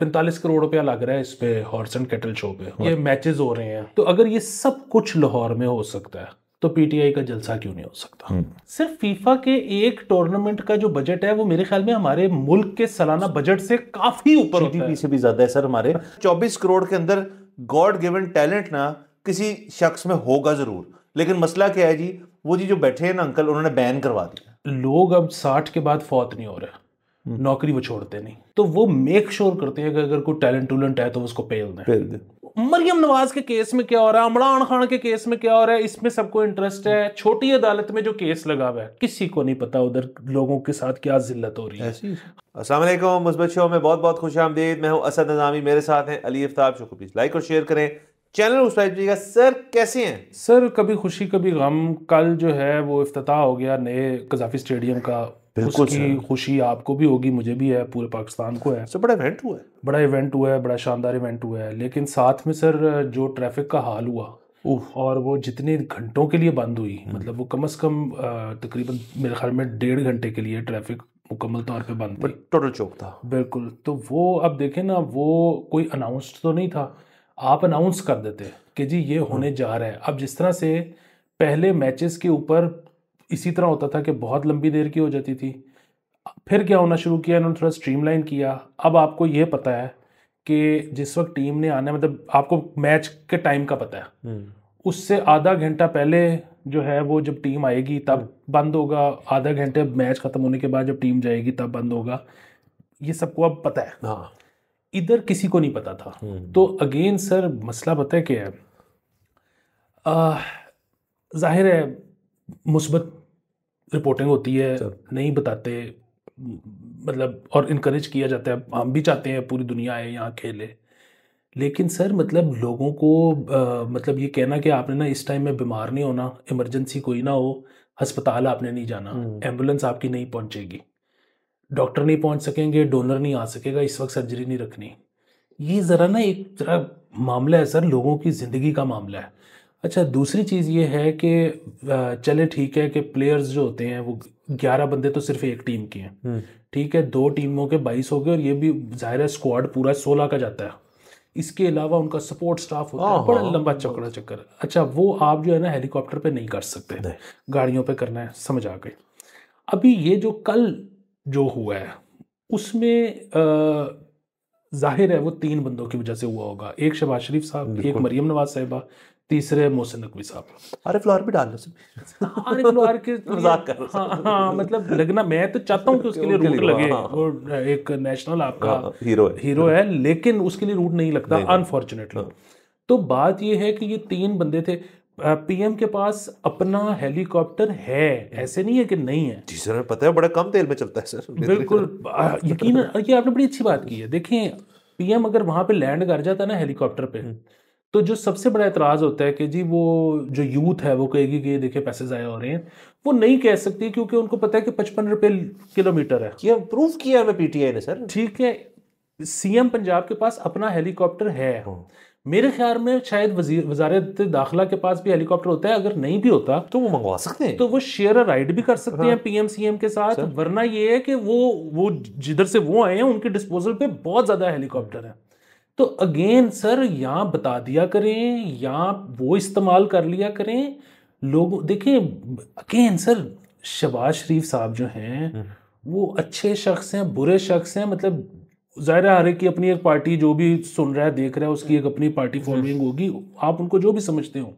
45 करोड़ रुपया लग रहा है इस पे, हॉर्स एंड कैटल शो पे ये मैचेस हो रहे हैं। तो अगर ये सब कुछ लाहौर में हो सकता है तो पीटीआई का जलसा क्यों नहीं हो सकता? सिर्फ फीफा के एक टूर्नामेंट का जो बजट है वो मेरे ख्याल में हमारे मुल्क के सालाना बजट से काफी ऊपर होता है, जीडीपी से भी ज्यादा है सर हमारे। 24 करोड़ के अंदर गॉड गिवन टैलेंट ना किसी शख्स में होगा जरूर, लेकिन मसला क्या है जी, वो जी जो बैठे हैं ना अंकल, उन्होंने बैन करवा दिया। लोग अब 60 के बाद फौत नहीं हो रहे, नौकरी वो छोड़ते नहीं, तो वो मेक श्योर करते हैं कि अगर कोई टैलेंट टूलेंट है तो उसको पेल दें। मरियम नवाज के केस में क्या हो रहा है, इमरान खान के केस में क्या हो रहा है, इसमें सबको इंटरेस्ट है। छोटी अदालत में जो केस लगा हुआ है किसी को नहीं पता उधर लोगों के साथ क्या जिल्लत हो रही है। अस्सलाम वालेकुम, मुस्बत शो में बहुत बहुत खुशामदीद। मैं हूं असद नज़ामी, मेरे साथ हैं अली आफ्ताब। शो को प्लीज लाइक और शेयर करें, चैनल को सब्सक्राइब कीजिएगा। सर कैसे हैं? सर कभी खुशी कभी गम। कल जो है वो इफ्तिताह हो गया नए कज़ाफ़ी स्टेडियम का। उसकी खुशी आपको भी होगी, मुझे भी है, पूरे पाकिस्तान को है। सर बड़ा इवेंट हुआ है, बड़ा इवेंट हुआ है, बड़ा शानदार इवेंट हुआ है। लेकिन साथ में सर जो ट्रैफिक का हाल हुआ और वो जितने घंटों के लिए बंद हुई, मतलब वो कम से कम तकरीबन मेरे ख्याल में 1.5 घंटे के लिए ट्रैफिक मुकम्मल तौर पे बंद थी। टोटल चौक था बिल्कुल। तो वो अब देखें ना, वो कोई अनाउंस्ड तो नहीं था, आप अनाउंस कर देते कि जी ये होने जा रहा है। अब जिस तरह से पहले मैचेस के ऊपर इसी तरह होता था कि बहुत लंबी देर की हो जाती थी, फिर क्या होना शुरू किया, इन्होंने थोड़ा स्ट्रीमलाइन किया। अब आपको ये पता है कि जिस वक्त टीम ने आना है, मतलब आपको मैच के टाइम का पता है, उससे आधा घंटा पहले जो है वो जब टीम आएगी तब बंद होगा, आधा घंटे मैच खत्म होने के बाद जब टीम जाएगी तब बंद होगा। ये सबको अब पता है। हाँ। इधर किसी को नहीं पता था। तो अगेन सर मसला पता है क्या है, जाहिर है मुस्बत रिपोर्टिंग होती है, नहीं बताते, मतलब और इनकरेज किया जाता है। हम भी चाहते हैं पूरी दुनिया आए यहाँ खेले, लेकिन सर मतलब लोगों को मतलब ये कहना कि आपने ना इस टाइम में बीमार नहीं होना, इमरजेंसी कोई ना हो, अस्पताल आपने नहीं जाना, एम्बुलेंस आपकी नहीं पहुंचेगी, डॉक्टर नहीं पहुंच सकेंगे, डोनर नहीं आ सकेगा, इस वक्त सर्जरी नहीं रखनी, ये ज़रा ना एक ज़रा मामला है सर, लोगों की ज़िंदगी का मामला है। अच्छा, दूसरी चीज़ ये है कि चले ठीक है कि प्लेयर्स जो होते हैं वो 11 बंदे तो सिर्फ एक टीम के हैं, ठीक है, 2 टीमों के 22 हो गए, और ये भी जाहिर है स्क्वाड पूरा 16 का जाता है। इसके अलावा उनका सपोर्ट स्टाफ होता है, बड़ा लंबा चौकड़ा चक्कर। अच्छा, वो आप जो है ना हेलीकॉप्टर पे नहीं कर सकते, गाड़ियों पे करना है, समझ आ गए। अभी ये जो कल जो हुआ है उसमें जाहिर है वो 3 बंदों की वजह से हुआ होगा, एक शहबाज शरीफ साहब, एक मरियम नवाज साहिबा, तीसरे मोहसिन नकवी साहब। आरिफ लोहार भी डाल लो सर। आरिफ लोहार के मजाक कर रहा हूं। हाँ, मतलब लगना, मैं तो चाहता हूँ कि उसके लिए रूट लगे, वो एक नेशनल आपका हीरो है, लेकिन उसके लिए रूट नहीं लगता अनफॉर्चुनेटली। तो बात ये है कि ये 3 बंदे थे। पीएम के पास अपना हेलीकॉप्टर है, ऐसे नहीं है कि नहीं है। जी सर, पता है बड़ा कम तेल में चलता है सर। बिल्कुल, यकीन, ये आपने बड़ी अच्छी बात की है। देखें, पीएम अगर वहां पे लैंड कर जाता है ना हेलीकॉप्टर पे, तो जो सबसे बड़ा एतराज होता है कि जी वो जो यूथ है वो कहेगी कि ये देखिए पैसे ज़ाया हो रहे हैं, वो नहीं कह सकती क्योंकि उनको पता है कि 55 रुपये किलोमीटर है। किया, प्रूफ किया है पीटीआई ने सर। ठीक है, सीएम पंजाब के पास अपना हेलीकॉप्टर है। मेरे ख्याल में शायद वजारत दाखिला के पास भी हेलीकॉप्टर होता है, अगर नहीं भी होता तो वो मंगवा सकते हैं, तो वो शेयर राइड भी कर सकते हैं पीएम सीएम के साथ। वरना ये है कि वो जिधर से वो आए हैं उनके डिस्पोजल पे बहुत ज्यादा हेलीकॉप्टर है। तो अगेन सर यहाँ बता दिया करें, यहाँ वो इस्तेमाल कर लिया करें लोग। देखें अगेन सर, शहबाज शरीफ साहब जो हैं वो अच्छे शख्स हैं, बुरे शख्स हैं, मतलब जाहिर है हर एक की अपनी एक पार्टी, जो भी सुन रहा है देख रहा है उसकी एक अपनी पार्टी फॉलोइंग होगी, आप उनको जो भी समझते हो।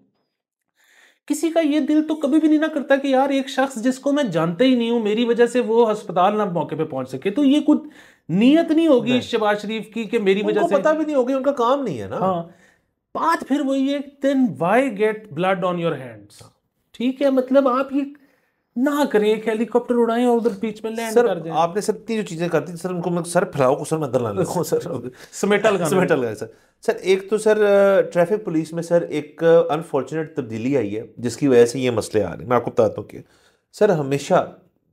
किसी का ये दिल तो कभी भी नहीं ना करता कि यार एक शख्स जिसको मैं जानते ही नहीं हूं, मेरी वजह से वो अस्पताल ना मौके पे पहुंच सके। तो ये कुछ नीयत नहीं होगी शहबाज शरीफ की कि मेरी वजह से, पता भी नहीं होगी, उनका काम नहीं है ना। हाँ, बात फिर वही है, then why get blood on your hands. ठीक है, मतलब आप ये ना करें, एक हेलीकॉप्टर उड़ाएं और उधर बीच में लैंड कर जाए। आपने सर तीन जो चीजें करती थी सर, उनको मैं सर फैलाओ को सर मैं अंदर ला लेता हूं सर। समेटा लगा सर। सर एक तो सर ट्रैफिक पुलिस में सर एक अनफॉर्चुनेट तब्दीली आई है जिसकी वजह से ये मसले आ रहे हैं। मैं आपको बताता हूँ कि सर हमेशा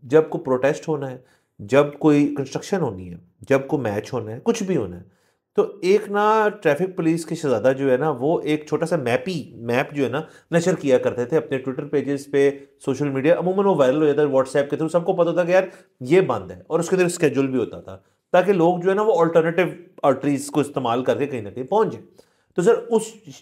जब कोई प्रोटेस्ट होना है, जब कोई कंस्ट्रक्शन होनी है, जब कोई मैच होना है, कुछ भी होना है, तो एक ना ट्रैफिक पुलिस के शहजादा जो है ना, वो एक छोटा सा मैप जो है ना नशर किया करते थे अपने ट्विटर पेजेस पे, सोशल मीडिया, अमूमन वो वायरल हो जाता है व्हाट्सएप के थ्रू, सबको पता था कि यार ये बंद है, और उसके अंदर स्केड्यूल भी होता था। ताकि लोग जो है ना वो अल्टरनेटिव आर्टरीज को इस्तेमाल करके कहीं ना कहीं पहुंच जाए। तो सर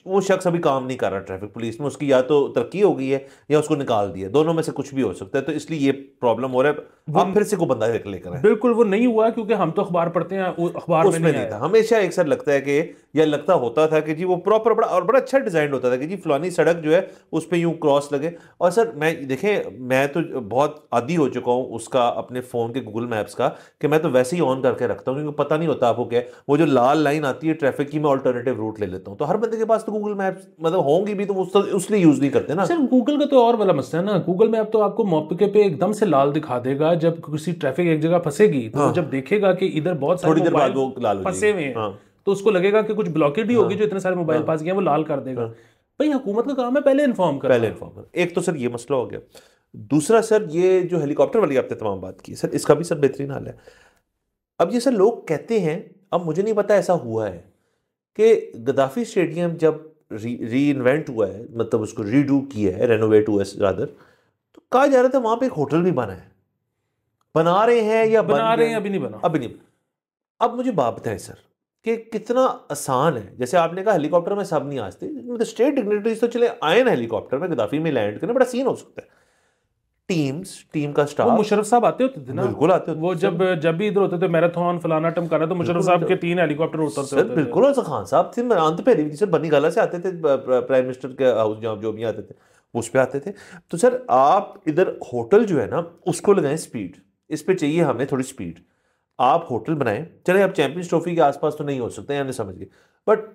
वो शख्स अभी काम नहीं कर रहा ट्रैफिक पुलिस में, उसकी या तो तरक्की हो गई है या उसको निकाल दिया, दोनों में से कुछ भी हो सकता है। तो इसलिए ये प्रॉब्लम हो रहा है, आप फिर से को बंदा लेकर आए। बिल्कुल वो नहीं हुआ, क्योंकि हम तो अखबार पढ़ते हैं, अखबार में नहीं था। हमेशा एक सर लगता है कि या लगता होता था कि जी वो प्रॉपर बड़ा अच्छा डिजाइन होता था कि जी फलानी सड़क जो है उस पर यूं क्रॉस लगे। और सर मैं तो बहुत आदी हो चुका हूँ उसका, अपने फोन के गूगल मैप्स का, कि मैं तो वैसे ही ऑन करके रखता हूँ, क्योंकि पता नहीं होता आपको क्या वो जो लाल लाइन आती है ट्रैफिक की, मैं ऑल्टरनेटिव रूट ले लेता हूँ। तो हर बंदे के पास तो गूगल मैप्स मतलब होंगी भी, तो उसलिए यूज नहीं करते ना सर। गूगल का तो और वाला मसला है ना, गूगल मैप तो आपको मौके पे एकदम से लाल दिखा देगा, जब किसी ट्रैफिक एक जगह फंसेगी तो वो जब देखेगा कि इधर बहुत सारे मोबाइल फंसे हुए हैं तो उसको लगेगा कि कुछ ब्लॉकेड ही होगी, जो इतने सारे मोबाइल पास गए वो लाल कर देगा। भाई हुकूमत का काम है पहले इन्फॉर्म करना। एक तो सर ये मसला हो गया। दूसरा सर ये जो हेलीकॉप्टर वाली आपने तमाम बात की सर, इसका भी सर बेहतरीन हाल है। अब ये सर लोग कहते हैं, अब मुझे नहीं पता ऐसा हुआ है कि गद्दाफी स्टेडियम जब री इन्वेंट हुआ है, मतलब उसको रीडू किया है, रेनोवेट हुआ है रादर, तो कहा जा रहा था वहां पे एक होटल भी बना है, बना रहे हैं या बना रहे हैं, अभी नहीं बना, अभी नहीं। अब मुझे बात बताएं सर कि कितना आसान है, जैसे आपने कहा हेलीकॉप्टर में सब नहीं आते, मतलब स्टेट डिग्निटरीज तो चले आए ना हेलीकॉप्टर में, गद्दाफी में लैंड करने, बड़ा सीन हो सकता है। टीम का स्टाफ, मुशर्रफ साहब आते होते थे ना, बिल्कुल आते होते, वो जब भी इधर होते थे मैराथन फलाना टमकाना, तो मुशर्रफ साहब के 3 हेलीकॉप्टर उतरते होते थे। बिल्कुल। और खान साहब थे, अंत पहली भी सर बनी गाला से आते थे, प्राइम मिनिस्टर के हाउस जो भी आते थे उस पे आते थे। तो सर आप इधर होटल जो है ना उसको लगाएं स्पीड, इस पे चाहिए हमें थोड़ी स्पीड। आप होटल बनाएं, चले आप चैंपियंस ट्रॉफी के आसपास तो नहीं हो सकते यानी समझ गए, बट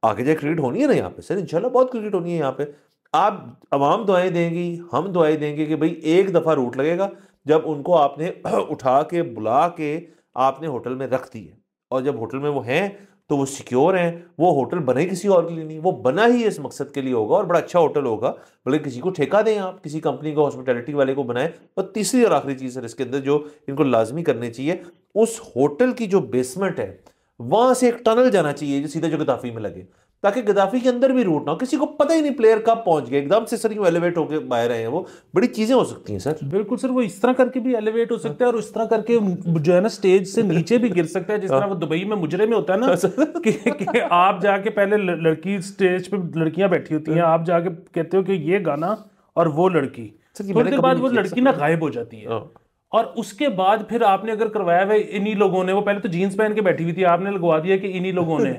आगे जाए क्रिकेट होनी है ना यहाँ पे सर, इंशाल्लाह बहुत क्रिकेट होनी है यहाँ पे। आप अवाम दुआएं देंगी, हम दुआएं देंगे कि भाई एक दफ़ा रूट लगेगा जब उनको आपने उठा के बुला के आपने होटल में रख दिए, और जब होटल में वो हैं तो वो सिक्योर हैं। वो होटल बने किसी और के लिए नहीं, वो बना ही इस मकसद के लिए होगा, और बड़ा अच्छा होटल होगा, बल्कि किसी को ठेका दें आप, किसी कंपनी को, हॉस्पिटैलिटी वाले को बनाएं। और तीसरी और आखिरी चीज़ सर इसके अंदर जो इनको लाजमी करनी चाहिए, उस होटल की जो बेसमेंट है वहां से एक टनल जाना चाहिए जो सीधा जो गद्दाफी में लगे, ताकि गद्दाफी के अंदर भी रूट ना हो, किसी को पता ही नहीं प्लेयर कब पहुंच गए, एकदम से सर यूं एलिवेट होकर बाहर आए हैं। वो बड़ी चीजें हो सकती हैं सर। बिल्कुल सर, वो इस तरह करके भी एलिवेट हो सकता है, और इस तरह करके जो है ना स्टेज से नीचे भी गिर सकता है, जिस तरह वो दुबई में मुजरे में होता है ना कि आप जाके पहले लड़की स्टेज पे लड़कियां बैठी होती हैं, आप जाके कहते हो कि ये गाना और वो लड़की, थोड़ी देर बाद वो लड़की ना गायब हो जाती है, और उसके बाद फिर आपने अगर करवाया हुआ इन्हीं लोगों ने, वो पहले तो जीन्स पहन के बैठी हुई थी, आपने लगवा दिया कि इन्हीं लोगों ने,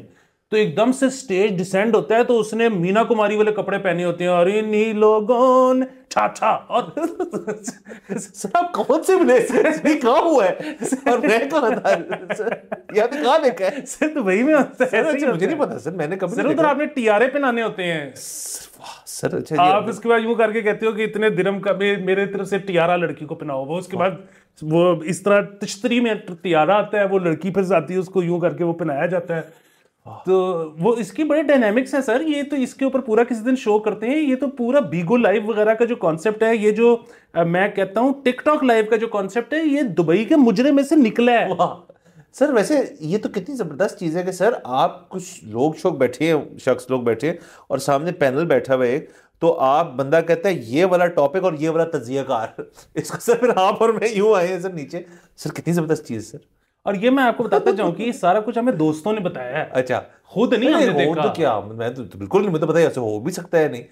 तो एकदम से स्टेज डिसेंड होता है तो उसने मीना कुमारी वाले कपड़े पहने होते हैं, और इन्हीं लोगों ने छा और सब कौन से मिले कहाँ हुआ है और मैं कहाँ था यार, कहाँ देखा है सर? तो वही में होता है, मुझे नहीं पता सर, मैंने कभी सर उधर आपने टियारे पहनाने होते हैं सर। अच्छा आप उसके बाद यूं करके कहते हो कि इतने दिरहम का मेरे तरफ से टियारा लड़की को पहनाओ, वो उसके बाद वो इस तरह तश्तरी में टियारा आता है, वो लड़की फिर जाती है, उसको यूं करके वो पहनाया जाता है। तो वो इसकी बड़े डायनामिक्स हैं सर, ये तो इसके ऊपर पूरा किसी दिन शो करते हैं। ये तो पूरा बीगो लाइव वगैरह का जो कॉन्सेप्ट है, ये जो मैं कहता हूँ टिकटॉक लाइव का जो कॉन्सेप्ट है, ये दुबई के मुजरे में से निकला है सर। वैसे ये तो कितनी जबरदस्त चीज है कि सर आप कुछ लोग बैठे हैं, शख्स लोग बैठे हैं, और सामने पैनल बैठा हुआ है, तो आप बंदा कहता है ये वाला टॉपिक और ये वाला तजियाकार, इसको सर फिर आप और मैं यूं आए हैं सर नीचे। सर कितनी जबरदस्त चीज सर। और ये मैं आपको बताता जाऊं कि सारा कुछ हमें दोस्तों ने बताया है। अच्छा, खुद नहीं हमने देखा तो क्या, मैं तो बिल्कुल नहीं, मुझे पता है ऐसे हो भी सकता है नहीं।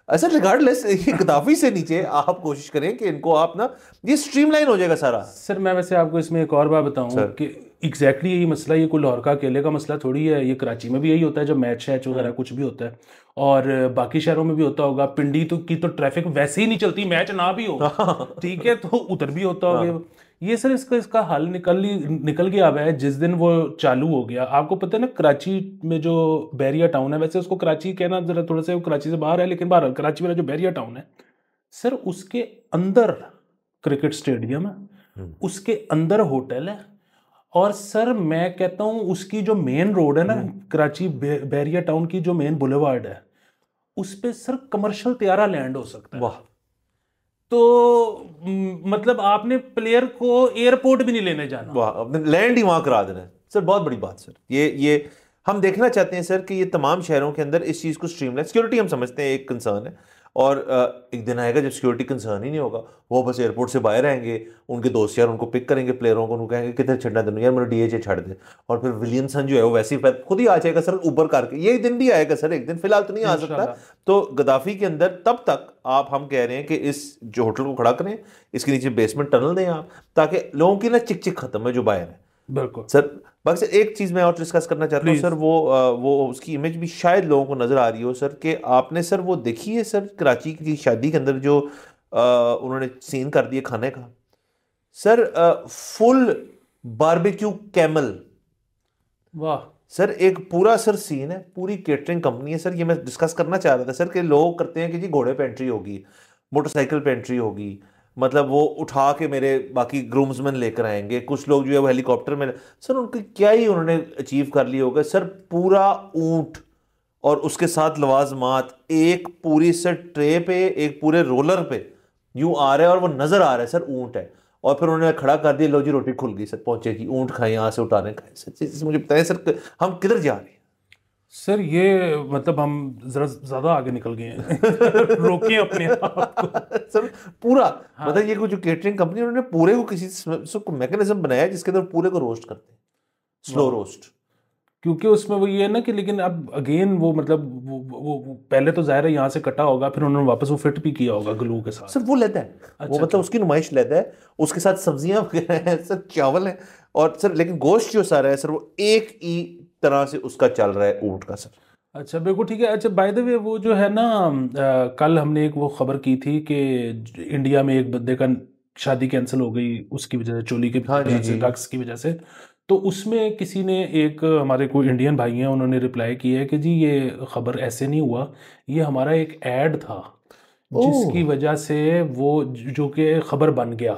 अच्छा, रिगार्डलेस गद्दाफी से नीचे आप कोशिश करें कि इनको आप ना, ये स्ट्रीमलाइन हो जाएगा सारा। सर मैं वैसे आपको इसमें एक और बात बताऊं कि एग्जैक्टली यही मसला, ये कोई लाहौर का अकेले का मसला थोड़ी है, ये कराची में भी यही होता है जब मैच वगैरह कुछ भी होता है, और बाकी शहरों में भी होता होगा। पिंडी की तो ट्रैफिक वैसे ही नहीं चलती, मैच ना भी हो, ठीक है, तो उधर भी होता होगा। ये सर इसका हल निकल गया हुआ है जिस दिन वो चालू हो गया। आपको पता है ना, कराची में जो बैरिया टाउन है, वैसे उसको कराची कहना जरा थोड़ा सा कराची से बाहर है, लेकिन बहरहाल कराची वाला जो बैरिया टाउन है सर, उसके अंदर क्रिकेट स्टेडियम है, उसके अंदर होटल है, और सर मैं कहता हूँ उसकी जो मेन रोड है ना, कराची बैरिया टाउन की जो मेन बुलेवार्ड है, उस पे सर कमर्शियल त्यारा लैंड हो सकता है। वाह, तो मतलब आपने प्लेयर को एयरपोर्ट भी नहीं लेने जाना, वाह, आपने लैंड ही वहां करा देना है सर। बहुत बड़ी बात सर, ये हम देखना चाहते हैं सर कि ये तमाम शहरों के अंदर इस चीज को स्ट्रीमलाइन, सिक्योरिटी हम समझते हैं एक कंसर्न है, और एक दिन आएगा जब सिक्योरिटी कंसर्न ही नहीं होगा, वो बस एयरपोर्ट से बाहर आएंगे, उनके दोस्त यार उनको पिक करेंगे प्लेयरों को, उनको कहेंगे कितने छड्डा देना यार, मेरा डीएचए छाड़ दे, और फिर विलियमसन जो है वो वैसे ही खुद ही आ जाएगा सर उबर करके। ये दिन भी आएगा सर एक दिन, फिलहाल तो नहीं आ सकता। तो गद्दाफी के अंदर तब तक आप, हम कह रहे हैं कि इस जो होटल को खड़ा करें, इसके नीचे बेसमेंट टनल दें आप, ताकि लोगों की ना चिक चिक खत्म है जो बाहर है। बिल्कुल सर। बाकी सर एक चीज मैं और डिस्कस करना चाहता हूँ सर, वो उसकी इमेज भी शायद लोगों को नजर आ रही हो सर, कि आपने सर वो देखी है सर कराची की शादी के अंदर जो उन्होंने सीन कर दिया खाने का सर, फुल बारबेक्यू कैमल। वाह सर एक पूरा सर सीन है, पूरी केटरिंग कंपनी है सर। ये मैं डिस्कस करना चाह रहा था सर कि लोग करते हैं कि जी घोड़े पे एंट्री होगी, मोटरसाइकिल पे एंट्री होगी, मतलब वो उठा के मेरे बाकी ग्रूम्समैन लेकर आएंगे, कुछ लोग जो है वो हेलीकॉप्टर में। सर उनकी क्या ही उन्होंने अचीव कर लिया होगा सर, पूरा ऊंट और उसके साथ लवाजमात एक पूरी सर ट्रे पे, एक पूरे रोलर पे यूं आ रहा है और वो नजर आ रहा है सर ऊंट है, और फिर उन्होंने खड़ा कर दिया, लो जी रोटी खुल गई सर, पहुंचेगी, ऊंट खाए यहाँ से उठाने खाए। सर मुझे बताएं सर हम किधर जा रहे हैं सर? ये मतलब हम जरा ज्यादा आगे निकल गए हैं रोकें अपने आप को सर पूरा। हाँ। मतलब ये जो केटरिंग कंपनी उन्होंने पूरे को किसी मैकेनिज्म बनाया जिसके अंदर पूरे को रोस्ट करते हैं, स्लो रोस्ट। क्योंकि उसमें वो ये है ना कि, लेकिन अब अगेन वो मतलब वो पहले तो जाहिर है यहाँ से कटा होगा, फिर उन्होंने वापस वो फिट भी किया होगा ग्लू के साथ। सर वो लेता है, वो मतलब उसकी नुमाइश लेता है, उसके साथ सब्जियां वगैरह हैं सर, चावल है, और सर लेकिन गोश्त जो सारा है सर वो एक ही तरह से उसका चल रहा है ऊंट का सर। अच्छा बिल्कुल ठीक है। अच्छा बाय द वे वो जो है ना, कल हमने एक वो खबर की थी कि इंडिया में एक बंदे का शादी कैंसिल हो गई उसकी वजह से, चोली के वजह से, ड्रग्स की वजह से। तो उसमें किसी ने, एक हमारे कोई इंडियन भाई हैं, उन्होंने रिप्लाई किया है कि जी ये खबर ऐसे नहीं हुआ, ये हमारा एक ऐड था जिसकी वजह से वो जो कि खबर बन गया।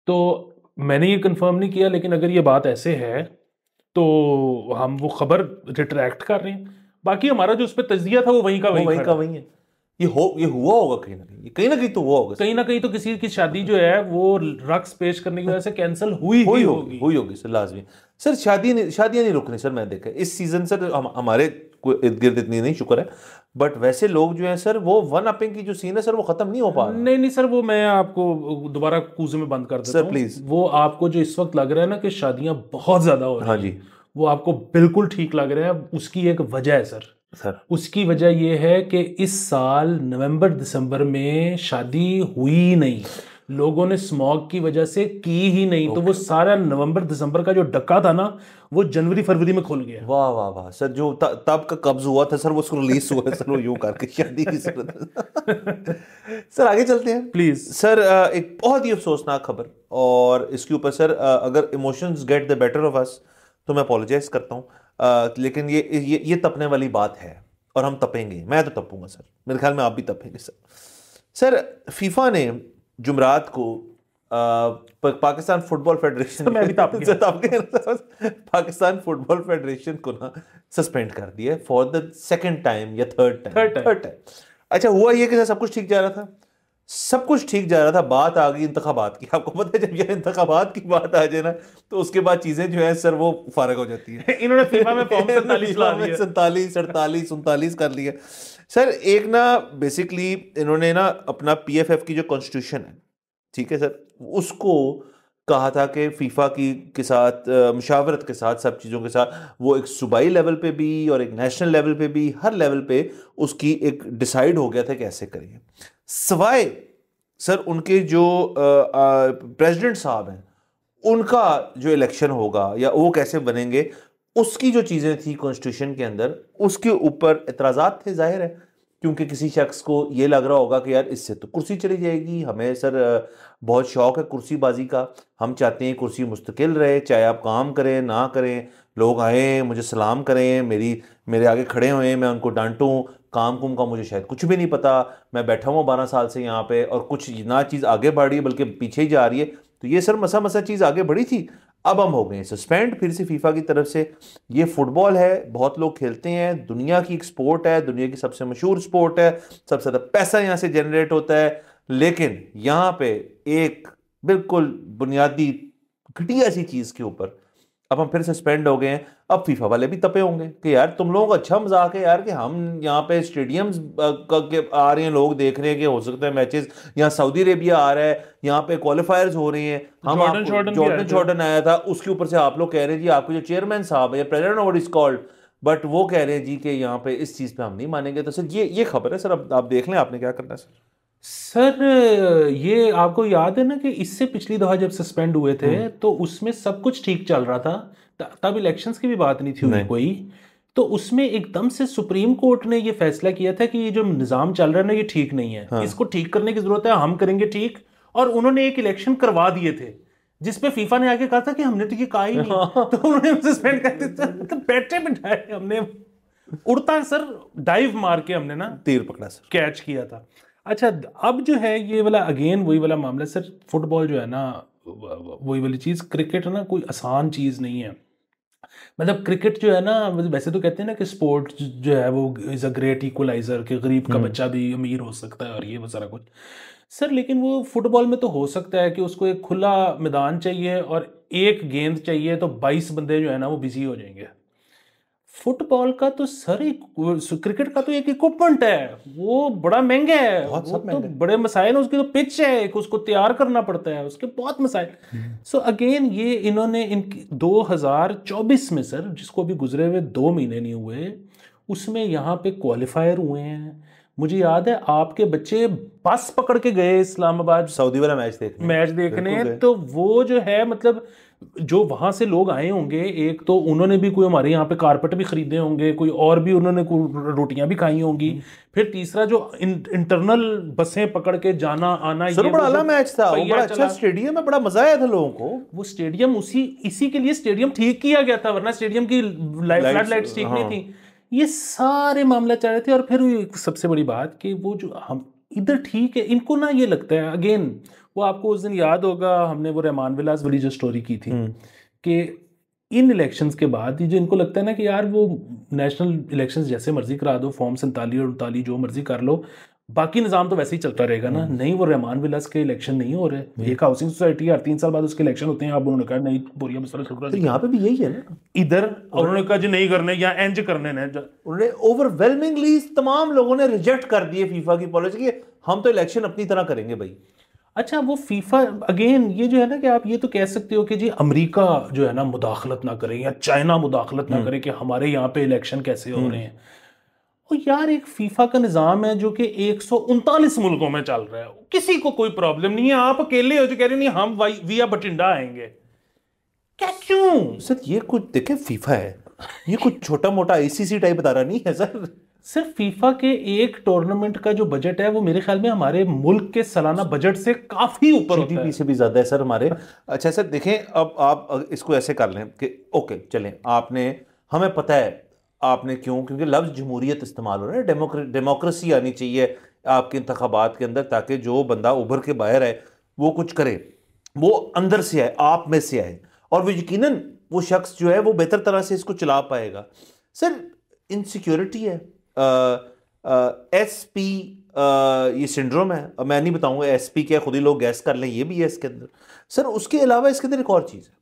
तो मैंने ये कंफर्म नहीं किया, लेकिन अगर ये बात ऐसे है तो हम वो खबर रिट्रैक्ट कर रहे हैं। बाकी हमारा जो उस पर तजिया था वो वहीं का वहीं है। ये हुआ होगा कहीं ना कहीं तो हुआ होगा, कहीं ना कहीं तो किसी की शादी जो है वो रक्स पेश करने की वजह से कैंसिल हुई होगी सर, लाजमी। सर शादियां नहीं रुक रही सर, मैं देखा इस सीजन सर हमारे इर्द गिर्द इतनी नहीं, शुक्र है, बट वैसे लोग जो हैं सर वो वन अपिंग की जो सीन है सर वो खत्म नहीं हो पा रहा। नहीं सर, वो मैं आपको दोबारा कूजे में बंद कर देता हूं प्लीज। वो आपको जो इस वक्त लग रहा है ना कि शादियां बहुत ज्यादा हो रही हैं, हाँ जी, वो आपको बिल्कुल ठीक लग रहा है। उसकी एक वजह है सर, उसकी वजह यह है कि इस साल नवंबर दिसंबर में शादी हुई नहीं, लोगों ने स्मॉग की वजह से की ही नहीं। तो वो सारा नवंबर दिसंबर का जो डक्का था ना, वो जनवरी फरवरी में खुल गया। वाह वाह वाह सर, जो तब का कब्ज हुआ था सर वो उसको रिलीज हुआ है सर, वो यूं करके शादी की सर आगे चलते हैं प्लीज। सर एक बहुत ही अफसोसनाक खबर, और इसके ऊपर सर अगर emotions get the better of us तो मैं अपोलोजाइज करता हूँ, लेकिन ये तपने वाली बात है और हम तपेंगे, मैं तो तपूंगा सर, मेरे ख्याल में आप भी तपेंगे सर। सर फीफा ने जुमरात को Pakistan football federation Pakistan football federation को ना सस्पेंड कर दिया फॉर द सेकंड टाइम या थर्ड टाइम। अच्छा हुआ ये कि सब कुछ ठीक जा रहा था, सब कुछ ठीक जा रहा था, बात आ गई इंतखाबात की। आपको पता है जब ये इंतखाबात की बात आ जाए ना तो उसके बाद चीजें जो है सर वो फारग हो जाती है। इन्होंने फीफा में फॉर्म 47 48 49 कर लिया सर। एक ना बेसिकली इन्होंने ना अपना PFF की जो कॉन्स्टिट्यूशन है, ठीक है सर, उसको कहा था कि फीफा के साथ मुशावरत के साथ, सब चीज़ों के साथ, वो एक सूबाई लेवल पे भी और एक नेशनल लेवल पे भी, हर लेवल पे उसकी एक डिसाइड हो गया था कैसे करेंगे। सवाए सर उनके जो प्रेसिडेंट साहब हैं उनका जो इलेक्शन होगा या वो कैसे बनेंगे, उसकी जो चीज़ें थी कॉन्स्टिट्यूशन के अंदर, उसके ऊपर एतराज़ात थे, जाहिर है, क्योंकि किसी शख्स को ये लग रहा होगा कि यार इससे तो कुर्सी चली जाएगी, हमें सर बहुत शौक है कुर्सी बाजी का, हम चाहते हैं कुर्सी मुस्तकिल रहे, चाहे आप काम करें ना करें, लोग आए मुझे सलाम करें, मेरे आगे खड़े हुए, मैं उनको डांटूं, काम कुम का मुझे शायद कुछ भी नहीं पता, मैं बैठा हुआ 12 साल से यहाँ पे और कुछ ना चीज़ आगे बढ़ रही है बल्कि पीछे ही जा रही है। तो ये सर मसा चीज़ आगे बढ़ी थी, अब हम हो गए सस्पेंड फिर से फीफा की तरफ से। ये फुटबॉल है, बहुत लोग खेलते हैं, दुनिया की एक स्पोर्ट है, दुनिया की सबसे मशहूर स्पोर्ट है, सबसे ज़्यादा पैसा यहाँ से जनरेट होता है, लेकिन यहाँ पे एक बिल्कुल बुनियादी घटिया सी चीज़ के ऊपर अब हम फिर सस्पेंड हो गए हैं। अब फीफा वाले भी तपे होंगे कि यार तुम लोगों का अच्छा मजाक है यार कि हम यहाँ पे स्टेडियम्स के आ रहे हैं, लोग देख रहे हैं कि हो सकता है मैचेस, यहाँ सऊदी अरेबिया आ रहा है, यहाँ पे क्वालिफायर्स हो रहे हैं, हम जॉर्डन आया था, उसके ऊपर से आप लोग कह रहे हैं जी आपके जो चेयरमैन साहब है, president what is called, but वो कह रहे हैं जी कि यहाँ पे इस चीज पे हम नहीं मानेंगे। तो सर ये खबर है सर, अब आप देख लें आपने क्या करना है सर। सर ये आपको याद है ना कि इससे पिछली दफा जब सस्पेंड हुए थे तो उसमें सब कुछ ठीक चल रहा था, तब इलेक्शंस की भी बात नहीं थी हुई कोई। तो उसमें एकदम से सुप्रीम कोर्ट ने ये फैसला किया था कि ये जो निज़ाम चल रहा है ना ये ठीक नहीं है, हाँ। इसको ठीक करने की जरूरत है, हम करेंगे ठीक। और उन्होंने एक इलेक्शन करवा दिए थे जिसपे फीफा ने आके कहा था कि हमने तो ये कहा ही नहीं, हाँ। तो उन्होंने सस्पेंड कर दिया। तो बैठे बिठाए हमने उड़ता सर डाइव मार के हमने ना तीर पकड़ा सर, कैच किया था। अच्छा अब जो है ये वाला अगेन वही वाला मामला सर, फुटबॉल जो है ना वही वाली चीज़, क्रिकेट ना कोई आसान चीज़ नहीं है। मतलब क्रिकेट जो है ना, वैसे तो कहते हैं ना कि स्पोर्ट जो है वो इज़ अ ग्रेट इक्वलाइजर, कि गरीब का बच्चा भी अमीर हो सकता है और ये वो सारा कुछ सर। लेकिन वो फुटबॉल में तो हो सकता है कि उसको एक खुला मैदान चाहिए और एक गेंद चाहिए तो 22 बंदे जो है ना वो बिजी हो जाएंगे। फुटबॉल का तो सर क्रिकेट का तो एक इक्विपमेंट है, वो बड़ा महंगा है, वो तो बड़े मसाइल है, उसकी तो पिच है एक, उसको तैयार करना पड़ता है, उसके बहुत मसाइल। सो अगेन ये इन्होंने 2024 में सर, जिसको अभी गुजरे हुए 2 महीने नहीं हुए, उसमें यहाँ पे क्वालिफायर हुए हैं। मुझे याद है आपके बच्चे बस पकड़ के गए इस्लामाबाद सऊदी वाला मैच देखने तो वो जो है मतलब जो वहां से लोग आए होंगे, एक तो उन्होंने भी कोई हमारे यहाँ पे कारपेट भी खरीदे होंगे, कोई और भी उन्होंने रोटियां भी खाई होंगी, फिर तीसरा जो इंटरनल बसें पकड़ के जाना आना, ये बड़ा अलग मैच था, वो बड़ा अच्छा स्टेडियम है, बड़ा मजा आया था लोगों को। वो स्टेडियम इसी के लिए स्टेडियम ठीक किया गया था, वरना स्टेडियम की फ्लड लाइट्स ठीक नहीं थी। ये सारे मामला चल रहे थे। और फिर सबसे बड़ी बात कि वो जो हम इधर ठीक है, इनको ना ये लगता है अगेन, वो आपको उस दिन याद होगा हमने वो रहमान विलास वाली जो स्टोरी की थी कि इन इलेक्शंस के बाद जो इनको लगता है ना कि यार वो नेशनल इलेक्शंस जैसे मर्जी करा दो, फॉर्म 47 और 39 जो मर्जी कर लो, बाकी निज़ाम तो वैसे ही चलता रहेगा ना। नहीं, वो रहमान विलास के इलेक्शन नहीं हो रहे, एक हाउसिंग सोसाइटी है, 3 साल बाद उसके इलेक्शन होते हैं। अब उन्होंने कहा नहीं बोरिया मसला छोड़ रहा, तो यहाँ पे भी यही है ना, इधर उन्होंने कहा जी नहीं करने या एंज करने ने, उन्होंने ओवरवेलमिंगली तमाम लोगों ने रिजेक्ट कर दिए फीफा की पॉलिसी कि हम तो इलेक्शन अपनी तरह करेंगे भाई। अच्छा वो फीफा अगेन ये जो है ना कि आप ये तो कह सकते हो कि जी अमेरिका जो है ना मुदाखलत ना करे या चाइना मुदाखलत ना करे कि हमारे यहाँ पे इलेक्शन कैसे हो रहे हैं। और यार एक फीफा का निज़ाम है जो कि 139 मुल्कों में चल रहा है, किसी को कोई प्रॉब्लम नहीं है। आप अकेले हो जो कह रहे नहीं हम विया बठिंडा आएंगे, क्या क्यों सर? ये कुछ देखे फीफा है, ये कुछ छोटा मोटा आईसीसी टाइप बता रहा नहीं है सर। सिर्फ फीफा के एक टूर्नामेंट का जो बजट है वो मेरे ख्याल में हमारे मुल्क के सालाना बजट से काफी ऊपर होता है, जीडीपी से भी ज्यादा है सर हमारे। अच्छा सर देखें, अब आप इसको ऐसे कर लें कि ओके चलें, आपने हमें पता है आपने क्यों, क्योंकि लफ्ज जमहूरियत इस्तेमाल हो रहा है, डेमोक्रेसी आनी चाहिए आपके इंतखाबात के अंदर, ताकि जो बंदा उभर के बाहर आए वो कुछ करे, वो अंदर से आए, आप में से आए, और वो यकीनन वो शख्स जो है वो बेहतर तरह से इसको चला पाएगा। सर इनसिक्योरिटी है, एसपी ये सिंड्रोम है, मैं नहीं बताऊंगा एसपी क्या, खुद ही लोग गैस कर लें, ये भी है इसके अंदर। सर उसके अलावा इसके अंदर एक और चीज़ है,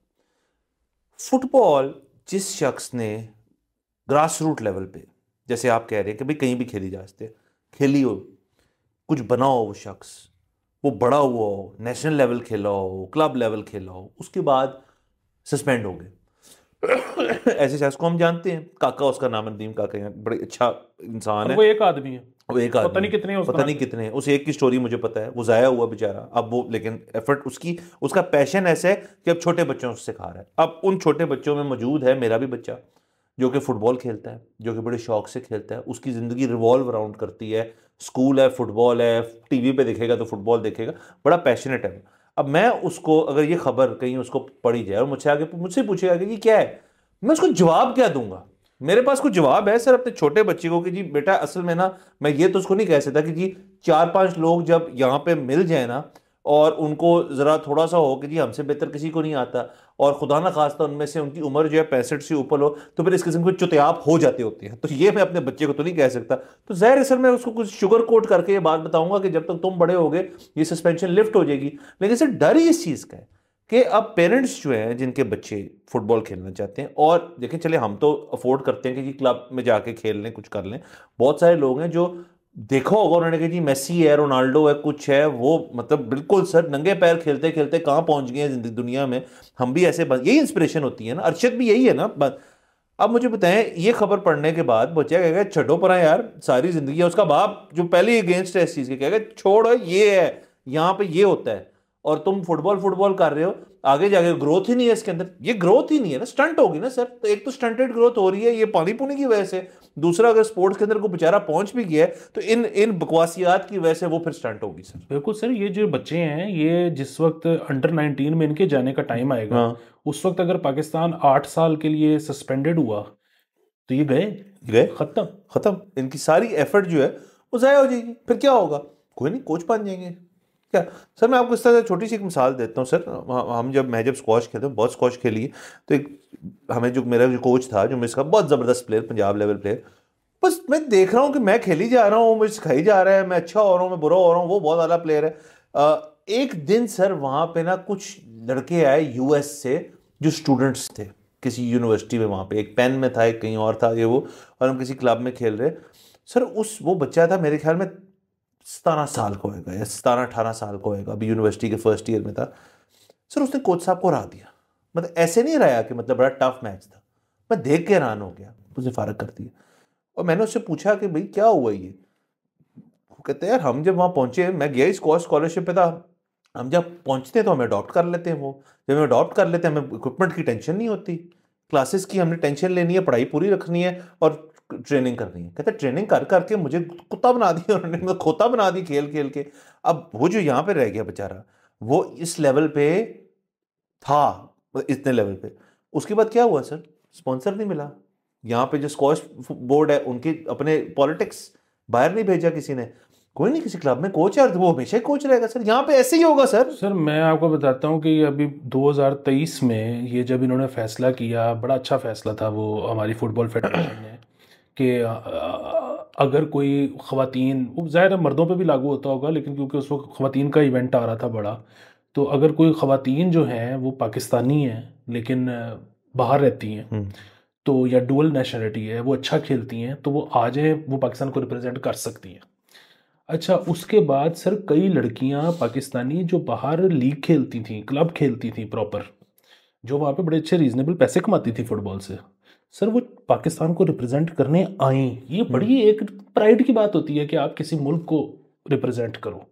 फुटबॉल जिस शख्स ने ग्रास रूट लेवल पे, जैसे आप कह रहे हैं कि भाई कहीं भी खेली जा सकती है, खेली हो, कुछ बना हो, वो शख्स वो बड़ा हुआ हो, नेशनल लेवल खेला हो, क्लब लेवल खेला हो, उसके बाद सस्पेंड हो गए। ऐसे शख्स को हम जानते हैं, काका उसका नाम नदीम काका है, बड़े अच्छा इंसान है, वो एक आदमी है, वो एक आदमी, पता नहीं कितने उस एक की स्टोरी मुझे पता है, वो जाया हुआ बेचारा, अब वो लेकिन एफर्ट उसका पैशन ऐसा है कि अब छोटे बच्चों से सिखा रहा है। अब उन छोटे बच्चों में मौजूद है मेरा भी बच्चा जो कि फुटबॉल खेलता है, जो कि बड़े शौक से खेलता है, उसकी ज़िंदगी रिवॉल्व अराउंड करती है, स्कूल है, फुटबॉल है, टीवी पे देखेगा तो फुटबॉल देखेगा, बड़ा पैशनेट है। अब मैं उसको अगर ये खबर कहीं उसको पड़ी जाए और मुझसे पूछेगा कि ये क्या है, मैं उसको जवाब क्या दूंगा? मेरे पास कुछ जवाब है सर अपने छोटे बच्चे को कि जी बेटा असल में ना, मैं ये तो उसको नहीं कह सकता कि जी 4-5 लोग जब यहाँ पे मिल जाए ना और उनको ज़रा थोड़ा सा हो कि जी हमसे बेहतर किसी को नहीं आता, और खुदा ना खास्ता उनमें से उनकी उम्र जो है 65 से ऊपर हो, तो फिर इस किस्म के चुतियाब हो जाते होते हैं। तो ये मैं अपने बच्चे को तो नहीं कह सकता। तो ज़ाहिर है सर मैं उसको कुछ शुगर कोट करके ये बात बताऊंगा कि जब तक तुम बड़े होगे ये सस्पेंशन लिफ्ट हो जाएगी। लेकिन सर डर ही इस चीज़ का है कि अब पेरेंट्स जो हैं जिनके बच्चे फुटबॉल खेलना चाहते हैं, और देखें चले हम तो अफोर्ड करते हैं कि जी क्लब में जाके खेल लें, कुछ कर लें, बहुत सारे लोग हैं जो देखा होगा उन्होंने कि जी मेसी है, रोनाल्डो है, कुछ है, वो मतलब बिल्कुल सर नंगे पैर खेलते खेलते कहाँ पहुंच गए हैं जिंदगी दुनिया में, हम भी ऐसे यही इंस्पिरेशन होती है ना, अरशद भी यही है ना बात। अब मुझे बताएं, ये खबर पढ़ने के बाद बच्चा कहेगा छठो पर यार सारी जिंदगी है, उसका बाप जो पहले ही अगेंस्ट है इस चीज के कहेगा छोड़ो ये है, यहाँ पे ये होता है, और तुम फुटबॉल फुटबॉल कर रहे हो, आगे जाके ग्रोथ ही नहीं है इसके अंदर, ये ग्रोथ ही नहीं है ना, स्टंट होगी ना सर। तो एक तो स्टंटेड ग्रोथ हो रही है ये पानी पुनी की वजह से, दूसरा अगर स्पोर्ट्स के अंदर कोई बेचारा पहुंच भी गया है तो इन बकवासियात की वजह से वो फिर स्टंट होगी सर। बिल्कुल सर, ये जो बच्चे हैं ये जिस वक्त अंडर 19 में इनके जाने का टाइम आएगा, हाँ। उस वक्त अगर पाकिस्तान 8 साल के लिए सस्पेंडेड हुआ तो ये गए खत्म। इनकी सारी एफर्ट जो है वो जाया हो जाएगी, फिर क्या होगा, कोई नहीं कोच बन जाएंगे क्या। सर मैं आपको इस तरह से छोटी सी एक मिसाल देता हूँ सर, मैं जब स्क्वॉश खेलते हैं, बहुत स्क्वॉश खेली, तो एक हमें जो मेरा जो कोच था, जो इसका बहुत ज़बरदस्त प्लेयर, पंजाब लेवल प्लेयर, बस मैं देख रहा हूँ कि मैं खेली जा रहा हूँ, मुझे सिखाई जा रहा है, मैं अच्छा हो रहा हूँ, मैं बुरा हो रहा हूँ, वो बहुत आला प्लेयर है। एक दिन सर वहाँ पे ना कुछ लड़के आए यूएस से जो स्टूडेंट्स थे किसी यूनिवर्सिटी में, वहाँ पे एक पेन में था, एक कहीं और था, ये वो, और हम किसी क्लब में खेल रहे सर। वो बच्चा था मेरे ख्याल में 17 साल का होएगा या 17-18 साल का होएगा, अभी यूनिवर्सिटी के फर्स्ट ईयर में था सर। उसने कोच साहब को हरा दिया, मतलब ऐसे नहीं रहा कि मतलब बड़ा टफ मैच था, मैं देख के हैरान हो गया, उसने फारग कर दिया। और मैंने उससे पूछा कि भाई क्या हुआ ये, वो कहते हैं यार हम जब वहाँ पहुंचे, मैं गया स्कॉलरशिप पे था, हम जब पहुंचते हैं तो हमें अडॉप्ट कर लेते हैं, वो जब हम अडॉप्ट कर लेते हैं हमें इक्विपमेंट की टेंशन नहीं होती, क्लासेस की हमने टेंशन लेनी है, पढ़ाई पूरी रखनी है और ट्रेनिंग करनी है। कहते ट्रेनिंग कर करके मुझे कुत्ता बना दिया उन्होंने, मतलब खोता बना दी खेल खेल के। अब वो जो यहाँ पे रह गया बेचारा, वो इस लेवल पे था, इतने लेवल पे, उसके बाद क्या हुआ सर, स्पॉन्सर नहीं मिला, यहाँ पे जो स्क्वॉश बोर्ड है उनकी अपने पॉलिटिक्स, बाहर नहीं भेजा किसी ने, कोई नहीं किसी क्लब में कोच है तो वो हमेशा ही कोच रहेगा सर, यहाँ पे ऐसे ही होगा सर। सर मैं आपको बताता हूँ कि अभी 2023 में ये जब इन्होंने फैसला किया, बड़ा अच्छा फैसला था वो हमारी फुटबॉल फेडरेशन ने, कि अगर कोई ख़वातीन, वो ज़ाहिर है मर्दों पे भी लागू होता होगा, लेकिन क्योंकि उस वक्त ख़वातीन का इवेंट आ रहा था बड़ा, तो अगर कोई ख़वातीन जो हैं वो पाकिस्तानी हैं लेकिन बाहर रहती हैं, तो या डुअल नेशनलिटी है, वो अच्छा खेलती हैं, तो वो आ जाए, वो पाकिस्तान को रिप्रेजेंट कर सकती हैं। अच्छा, उसके बाद सर कई लड़कियां पाकिस्तानी जो बाहर लीग खेलती थी, क्लब खेलती थी प्रॉपर, जो वहाँ पे बड़े अच्छे रीजनेबल पैसे कमाती थी फुटबॉल से, सर वो पाकिस्तान को रिप्रेजेंट करने आई। ये बड़ी एक प्राइड की बात होती है कि आप किसी मुल्क को रिप्रेजेंट करो।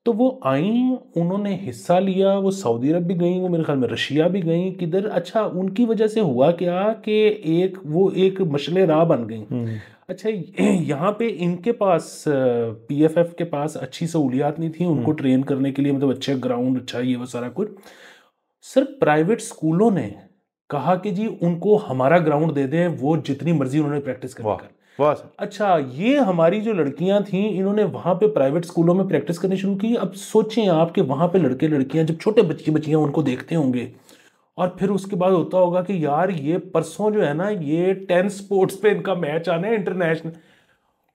तो वो आई, उन्होंने हिस्सा लिया, वो सऊदी अरब भी गई, वो मेरे ख्याल में रशिया भी गई, किधर। अच्छा, उनकी वजह से हुआ क्या कि वो एक मशले राह बन गई। अच्छा, यहाँ पे इनके पास पीएफएफ के पास अच्छी सहूलियात नहीं थी उनको ट्रेन करने के लिए, मतलब अच्छे ग्राउंड, अच्छा ये वो सारा कुछ। सर प्राइवेट स्कूलों ने कहा कि जी उनको हमारा ग्राउंड दे दें, वो जितनी मर्जी उन्होंने प्रैक्टिस करनी। अच्छा, ये हमारी जो लड़कियां थी इन्होंने वहां पे प्राइवेट स्कूलों में प्रैक्टिस करनी शुरू की। अब सोचें आप कि वहां पे लड़के लड़कियां जब छोटे बच्चियां उनको देखते होंगे, और फिर उसके बाद होता होगा कि यार ये परसों जो है ना, ये 10 स्पोर्ट्स पे इनका मैच आना है इंटरनेशनल,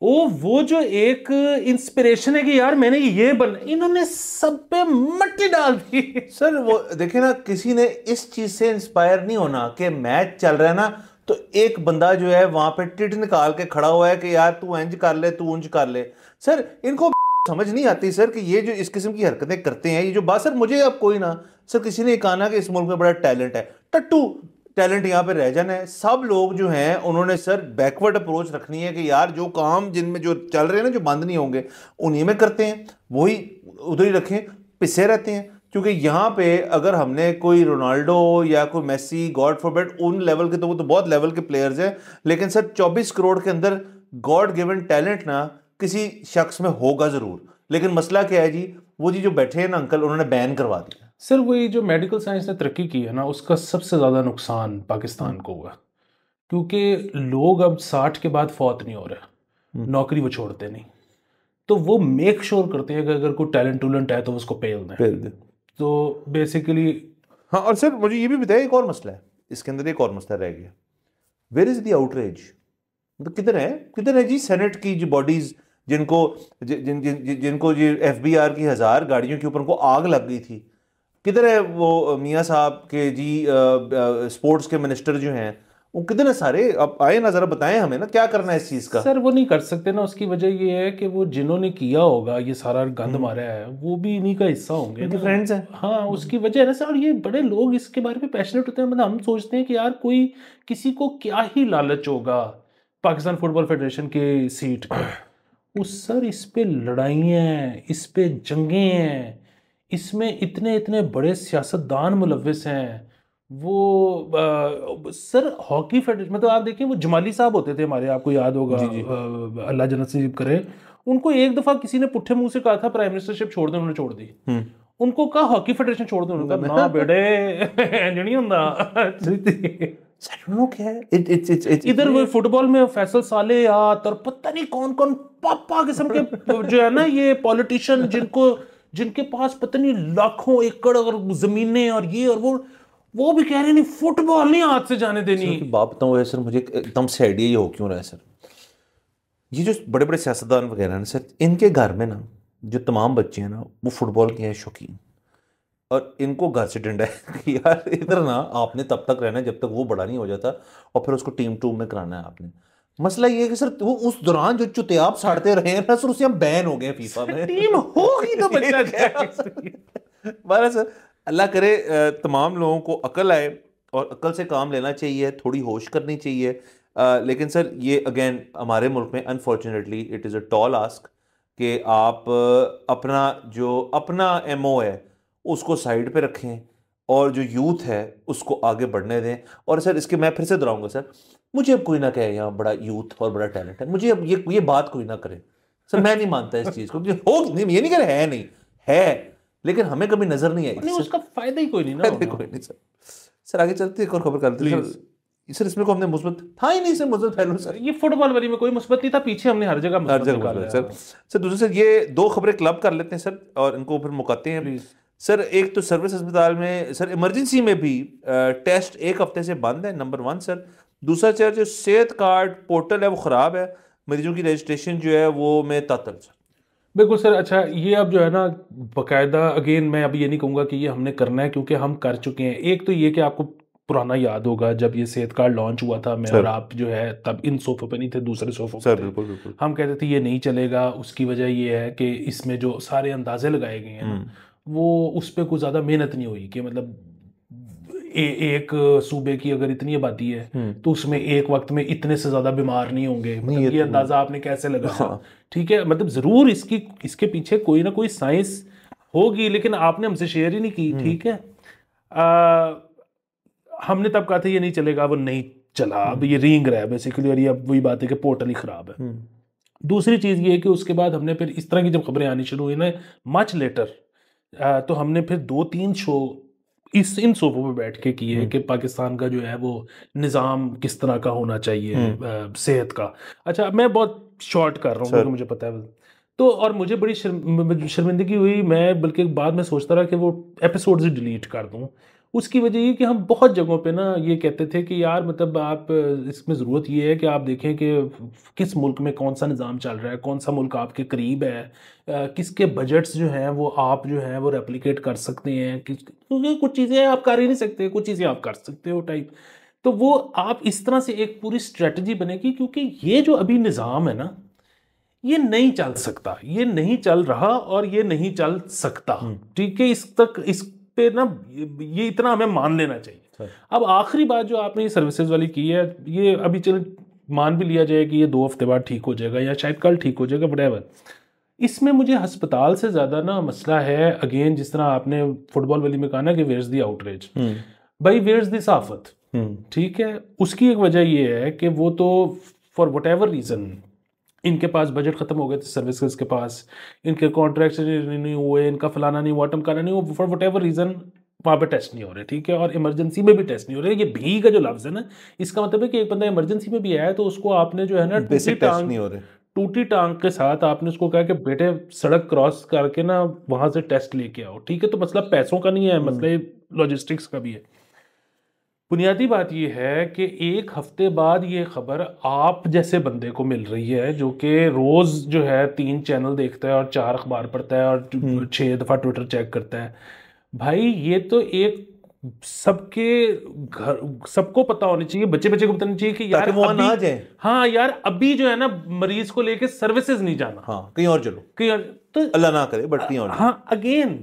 वो जो एक इंस्पिरेशन है कि यार मैंने ये इन्होंने सब पे मट्टी डाल दी। सर वो देखे ना, किसी ने इस चीज से इंस्पायर नहीं होना कि मैच चल रहा है ना, तो एक बंदा जो है वहां पे टिट निकाल के खड़ा हुआ है कि यार तू इंज कर ले, तू उंज कर ले। सर इनको समझ नहीं आती सर कि ये जो इस किस्म की हरकतें करते हैं, ये जो बात, सर मुझे अब कोई ना, सर किसी ने कहा ना कि इस मुल्क में बड़ा टैलेंट है, टट्टू टैलेंट यहाँ पे रह जाना है। सब लोग जो हैं उन्होंने सर बैकवर्ड अप्रोच रखनी है कि यार जो काम जिनमें जो चल रहे हैं ना, जो बंद नहीं होंगे, उन्हीं में करते हैं, वही उधर ही रखें, पिसे रहते हैं। क्योंकि यहाँ पे अगर हमने कोई रोनाल्डो या कोई मेसी, गॉड फॉरबिड, उन लेवल के, तो वो तो बहुत लेवल के प्लेयर्स हैं, लेकिन सर 24 करोड़ के अंदर गॉड गिवन टैलेंट ना किसी शख्स में होगा जरूर। लेकिन मसला क्या है जी, वो जी जो बैठे हैं ना अंकल, उन्होंने बैन करवा दिया। सर वही जो मेडिकल साइंस ने तरक्की की है ना, उसका सबसे ज़्यादा नुकसान पाकिस्तान को हुआ, क्योंकि लोग अब 60 के बाद फौत नहीं हो रहे, नौकरी वो छोड़ते नहीं, तो वो मेक श्योर करते हैं कि अगर कोई टैलेंट है तो उसको पेल दें। तो बेसिकली हाँ। और सर मुझे ये भी बताया, एक और मसला है इसके अंदर, एक और मसला रह गया, वेयर इज द आउटरीच, मतलब किधर है जी सेनेट की जो बॉडीज, जिनको जी एफबीआर की 1000 गाड़ियों के ऊपर को आग लग गई थी, किधर है वो मियाँ साहब के जी स्पोर्ट्स के मिनिस्टर जो हैं, वो किधर है सारे? अब आए ना, जरा बताएं हमें ना क्या करना है इस चीज का। सर वो नहीं कर सकते ना, उसकी वजह ये है कि वो जिन्होंने किया होगा ये सारा गंद मारा है वो भी इन्हीं का हिस्सा होंगे, उनके फ्रेंड्स हैं। हाँ उसकी वजह है ना सर। और ये बड़े लोग इसके बारे में पैशनेट होते हैं, मतलब हम सोचते हैं कि यार कोई किसी को क्या ही लालच होगा पाकिस्तान फुटबॉल फेडरेशन के सीट का। उस सर इस पे लड़ाइयाँ हैं, इस पे जंगें हैं, इसमें इतने इतने बड़े सियासतदान मुलव्विस हैं। वो सर हॉकी फेडरेशन मतलब आप देखिए वो जमाली साहब होते थे हमारे, आपको याद होगा, अल्लाह जन्नत नसीब करे। उनको एक दफा किसी ने पुट्ठे मुंह से कहा था प्राइम मिनिस्टरशिप छोड़ दे, उन्होंने छोड़ दी। उनको कहा हॉकी फेडरेशन छोड़ दो, उन्होंने कहा ना बेटे नहीं होता। क्या है इधर वो फुटबॉल में फैसल सालेयात और पता नहीं कौन कौन पापा किस्म के जो है ना ये पॉलिटिशियन जिनके पास पता नहीं लाखों एकड़ और जमीनें और ये और वो भी कह रहे नहीं फुटबॉल नहीं हाथ से जाने देनी। बात बताऊँ सर, मुझे एकदम से आइडिया ये हो क्यों रहा है सर, ये जो बड़े बड़े सियासतदान वगैरह हैं सर, इनके घर में ना जो तमाम बच्चे हैं ना वो फुटबॉल के हैं शौकीन, और इनको घर से डंडा है कि यार इधर ना आपने तब तक रहना है जब तक वो बड़ा नहीं हो जाता, और फिर उसको टीम टू में कराना है आपने। मसला ये है कि सर वो उस दौरान जो चुतियाब साड़ते रहे हैं ना सर, उससे हम बैन हो गए फीफा में। टीम होगी तो बच्चा सर अल्लाह करे तमाम लोगों को अकल आए और अकल से काम लेना चाहिए, थोड़ी होश करनी चाहिए। लेकिन सर ये अगेन हमारे मुल्क में unfortunately it is a tall ask कि आप अपना एमओ है उसको साइड पे रखें और जो यूथ है उसको आगे बढ़ने दें। और सर इसके मैं फिर से दोहराऊंगा सर, मुझे अब कोई ना कहे यहाँ बड़ा यूथ और बड़ा टैलेंट है, मुझे अब ये बात कोई ना करे सर, मैं नहीं मानता इस चीज़ को। हो नहीं, ये नहीं कह रहे है नहीं है, लेकिन हमें कभी नजर नहीं आई, नहीं उसका फायदा ही कोई नहीं ना, कोई नहीं सर। सर आगे चलते एक और खबर करते हैं सर, इसमें को हमने मुस्बत था ही नहीं सर, मुस्बत पहलू सर, ये फुटबॉल वाली में कोई मुस्बत नहीं था, पीछे हमने हर जगह सर। दूसरे सर ये दो खबरें क्लब कर लेते हैं सर और इनको फिर मुकाते हैं सर। एक तो सर्विस अस्पताल में सर इमरजेंसी में भी टेस्ट एक हफ्ते से बंद है, नंबर 1 सर। दूसरा सर जो सेहत कार्ड पोर्टल है वो ख़राब है, मरीजों की रजिस्ट्रेशन जो है वो में तातल सर। बिल्कुल सर। अच्छा ये अब जो है ना बाकायदा अगेन मैं अभी ये नहीं कहूँगा कि ये हमने करना है क्योंकि हम कर चुके हैं। एक तो ये कि आपको पुराना याद होगा जब ये सेहत कार्ड लॉन्च हुआ था, मैं और आप जो है तब इन सोफों पे नहीं थे, दूसरे सोफों पे थे। बिल्कुल। हम कहते थे ये नहीं चलेगा, उसकी वजह ये है कि इसमें जो सारे अंदाजे लगाए गए हैं वो उस पर कुछ ज़्यादा मेहनत नहीं हुई कि मतलब एक सूबे की अगर इतनी आबादी है तो उसमें एक वक्त में इतने से ज़्यादा बीमार नहीं होंगे, मतलब ये अंदाज़ा आपने कैसे लगाया? ठीक है, मतलब ज़रूर इसके पीछे कोई ना कोई साइंस होगी, लेकिन आपने हमसे शेयर ही नहीं की। ठीक है, हमने तब कहा था ये नहीं चलेगा, वो नहीं चला, अब ये रींग रहा है बेसिकली, और ये अब वही बात है कि पोर्टल ही ख़राब है। दूसरी चीज़ ये है कि उसके बाद हमने फिर इस तरह की जब खबरें आनी शुरू हुई ना मच लेटर, तो हमने फिर 2-3 शो इन सोफों पे बैठ के किए कि पाकिस्तान का जो है वो निज़ाम किस तरह का होना चाहिए सेहत का। अच्छा मैं बहुत शॉर्ट कर रहा हूँ क्योंकि मुझे पता है तो, और मुझे बड़ी शर्मिंदगी हुई, मैं बल्कि बाद में सोचता रहा कि वो एपिसोड्स डिलीट कर दूँ। उसकी वजह ये कि हम बहुत जगहों पे ना ये कहते थे कि यार मतलब आप इसमें ज़रूरत ये है कि आप देखें कि किस मुल्क में कौन सा निज़ाम चल रहा है, कौन सा मुल्क आपके करीब है, किसके बजट्स जो हैं वो आप जो हैं वो रेप्लिकेट कर सकते हैं, क्योंकि कुछ चीज़ें आप कर ही नहीं सकते, कुछ चीज़ें आप कर सकते हो टाइप। तो वो आप इस तरह से एक पूरी स्ट्रेटजी बनेगी, क्योंकि ये जो अभी निज़ाम है ना ये नहीं चल सकता, ये नहीं चल रहा और ये नहीं चल सकता। ठीक है, इस पे ना ये इतना हमें मान लेना चाहिए। अब आखिरी बात जो आपने ये सर्विसेज वाली की है, ये अभी चल मान भी लिया जाए कि ये 2 हफ्ते बाद ठीक हो जाएगा या शायद कल ठीक हो जाएगा, व्हाटएवर। इसमें मुझे अस्पताल से ज़्यादा ना मसला है अगेन, जिस तरह आपने फुटबॉल वाली में कहा ना कि वेयर्स द आउटरीच, भाई वेयर्स द साफत। ठीक है, उसकी एक वजह ये है कि वो तो फॉर व्हाटएवर रीज़न इनके पास बजट खत्म हो गए थे सर्विसेज के पास, इनके कॉन्ट्रैक्ट नहीं हुए, इनका फलाना नहीं हुआ, टमकाना नहीं हुआ, फॉर व्हाटएवर रीज़न वहाँ पे टेस्ट नहीं हो रहे। ठीक है, और इमरजेंसी में भी टेस्ट नहीं हो रहे। ये भी का जो लफ्ज़ है ना, इसका मतलब है कि एक बंदा इमरजेंसी में भी आया है तो उसको आपने जो है ना टूटी टांग के साथ आपने उसको कहा कि बेटे सड़क क्रॉस करके ना वहाँ से टेस्ट लेके आओ। ठीक है, तो मतलब पैसों का नहीं है, मतलब लॉजिस्टिक्स का भी है। बुनियादी बात यह है कि एक हफ्ते बाद ये खबर आप जैसे बंदे को मिल रही है जो कि रोज़ जो है 3 चैनल देखता है और 4 अखबार पढ़ता है और 6 दफ़ा ट्विटर चेक करता है, भाई ये तो एक सबके घर सबको पता होनी चाहिए, बच्चे बच्चे को बताना चाहिए कि यार वो अभी ना जाए। हाँ यार अभी जो है ना मरीज को लेके सर्विसेज नहीं जाना, हाँ कहीं और चलो, कहीं और, तो अल्लाह ना करे बट कहीं और हाँ अगेन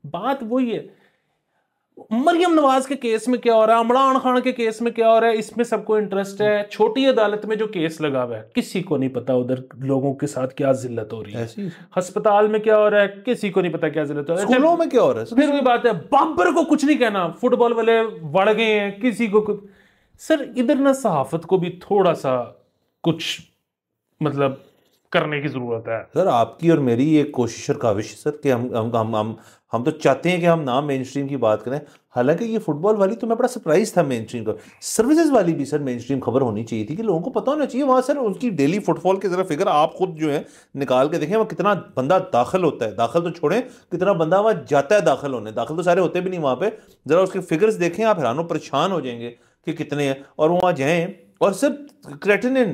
बात वही है। मरियम नवाज के केस में क्या हो रहा है, इमरान खान के केस में क्या हो रहा है, इसमें सबको इंटरेस्ट है। छोटी अदालत में जो केस लगा हुआ है किसी को नहीं पता उधर लोगों के साथ क्या जिल्लत हो रही है। अस्पताल में क्या हो रहा है किसी को नहीं पता क्या जिल्लत हो रहा है। स्कूलों में क्या हो रहा है फिर वही बात है, बाबर को कुछ नहीं कहना, फुटबॉल वाले बढ़ गए हैं किसी को कुछ। सर इधर ना सहाफत को भी थोड़ा सा कुछ मतलब करने की जरूरत है। सर आपकी और मेरी एक कोशिश और काविश सर कि हम तो चाहते हैं कि हम ना मेन स्ट्रीम की बात करें। हालांकि ये फुटबॉल वाली तो मैं बड़ा सरप्राइज था मेन स्ट्रीम का, सर्विसेज वाली भी सर मेन स्ट्रीम खबर होनी चाहिए थी कि लोगों को पता होना चाहिए वहाँ। सर उनकी डेली फुटफॉल के जरा फिगर आप खुद जो है निकाल के देखें, वहाँ कितना बंदा दाखिल होता है, दाखिल तो छोड़ें कितना बंदा वहाँ जाता है दाखिल होने, दाखिल तो सारे होते भी नहीं वहाँ पे। जरा उसके फिगर्स देखें आप हैरानो परेशान हो जाएंगे कि कितने हैं। और वहाँ जाएँ और सर क्रेटिनिन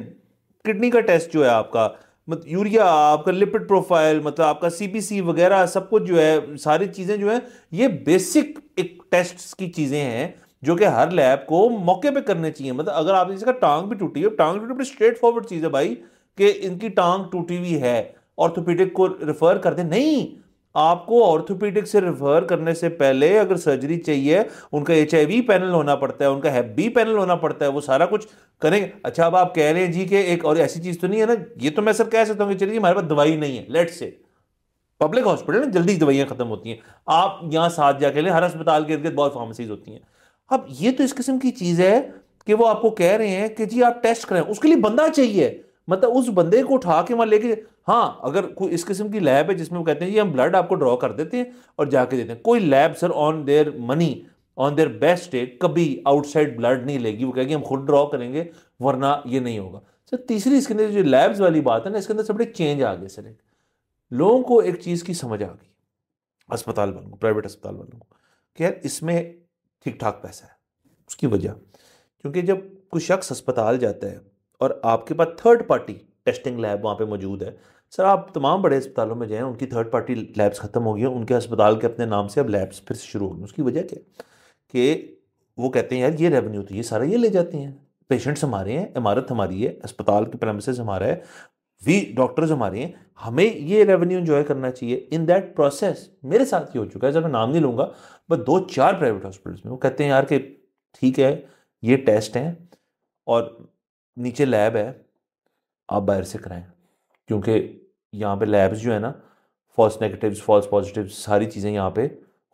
किडनी का टेस्ट जो है आपका, मतलब यूरिया, आपका लिपिड प्रोफाइल, मतलब आपका सीबीसी वगैरह सब कुछ जो है, सारी चीज़ें जो है ये बेसिक एक टेस्ट की चीज़ें हैं जो कि हर लैब को मौके पे करने चाहिए। मतलब अगर आप इसका टांग भी टूटी है, टांग टूटी बड़ी स्ट्रेट फॉरवर्ड चीज़ है भाई कि इनकी टांग टूटी हुई है, ऑर्थोपेडिक को रेफर कर दे। नहीं, आपको ऑर्थोपेडिक से रेफर करने से पहले अगर सर्जरी चाहिए उनका HIV पैनल होना पड़ता है, उनका HB पैनल होना पड़ता है, वो सारा कुछ करेंगे। अच्छा अब आप कह रहे हैं जी कि एक और ऐसी चीज तो नहीं है ना, ये तो मैं सर कह सकता हूँ कि चलिए हमारे पास दवाई नहीं है, लेट्स से पब्लिक हॉस्पिटल में जल्दी दवाइयां खत्म होती हैं, आप यहां साथ जाके ले, हर अस्पताल के इर्द गिर्द बहुत फार्मेसीज होती हैं। अब ये तो इस किस्म की चीज है कि वो आपको कह रहे हैं कि जी आप टेस्ट करें, उसके लिए बंदा चाहिए, मतलब उस बंदे को उठा के वहां लेके। हाँ अगर कोई इस किस्म की लैब है जिसमें वो कहते हैं जी हम ब्लड आपको ड्रॉ कर देते हैं और जाके देते हैं, कोई lab sir on their money on their best day कभी आउटसाइड ब्लड नहीं लेगी, वो कहेगी हम खुद ड्रॉ करेंगे वरना ये नहीं होगा। सर तीसरी इसके अंदर जो लैब्स वाली बात है ना, इसके अंदर सब बड़े चेंज आ गए सर। लोगों को एक चीज़ की समझ आ गई, अस्पताल वालों को, प्राइवेट अस्पताल वालों को, कि यार इसमें ठीक ठाक पैसा है। उसकी वजह क्योंकि जब कोई शख्स अस्पताल जाता है और आपके पास थर्ड पार्टी टेस्टिंग लैब वहाँ पे मौजूद है। सर आप तमाम बड़े अस्पतालों में जाएं, उनकी थर्ड पार्टी लैब्स ख़त्म हो गई हैं, उनके अस्पताल के अपने नाम से अब लैब्स फिर से शुरू हो गई। उसकी वजह क्या कि वो कहते हैं यार ये रेवेन्यू तो ये सारा ये ले जाते हैं, पेशेंट्स हमारे हैं, इमारत हमारी है, अस्पताल के प्रेमिसेस हमारा है, वी डॉक्टर्स हमारे हैं, हमें ये रेवेन्यू एंजॉय करना चाहिए। इन दैट प्रोसेस मेरे साथ ये हो चुका है सर, मैं नाम नहीं लूँगा, बट 2-4 प्राइवेट हॉस्पिटल्स में वो कहते हैं यार कि ठीक है ये टेस्ट हैं और नीचे लैब है, आप बाहर से कराएं, क्योंकि यहाँ पे लैब्स जो है ना, फॉल्स नेगेटिव्स फॉल्स पॉजिटिव्स सारी चीज़ें यहाँ पे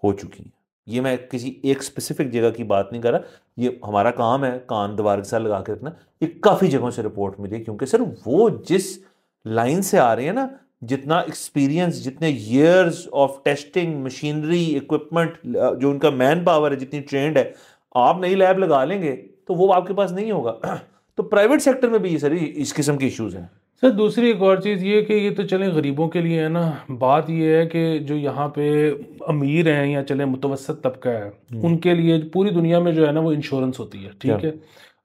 हो चुकी हैं। ये मैं किसी एक स्पेसिफिक जगह की बात नहीं कर रहा, ये हमारा काम है कान दीवार के साथ लगा के रखना। ये काफ़ी जगहों से रिपोर्ट मिली है, क्योंकि सर वो जिस लाइन से आ रहे हैं ना, जितना एक्सपीरियंस, जितने years of testing machinery equipment, जो उनका मैन पावर है जितनी ट्रेंड है, आप नई लैब लगा लेंगे तो वो आपके पास नहीं होगा। तो प्राइवेट सेक्टर में भी ये सारी इस किस्म के इश्यूज हैं सर। दूसरी एक और चीज़ ये कि ये तो चले गरीबों के लिए है ना, बात ये है कि जो यहाँ पे अमीर हैं या चले मुतवसत तबका है, उनके लिए पूरी दुनिया में जो है ना वो इंश्योरेंस होती है, ठीक है।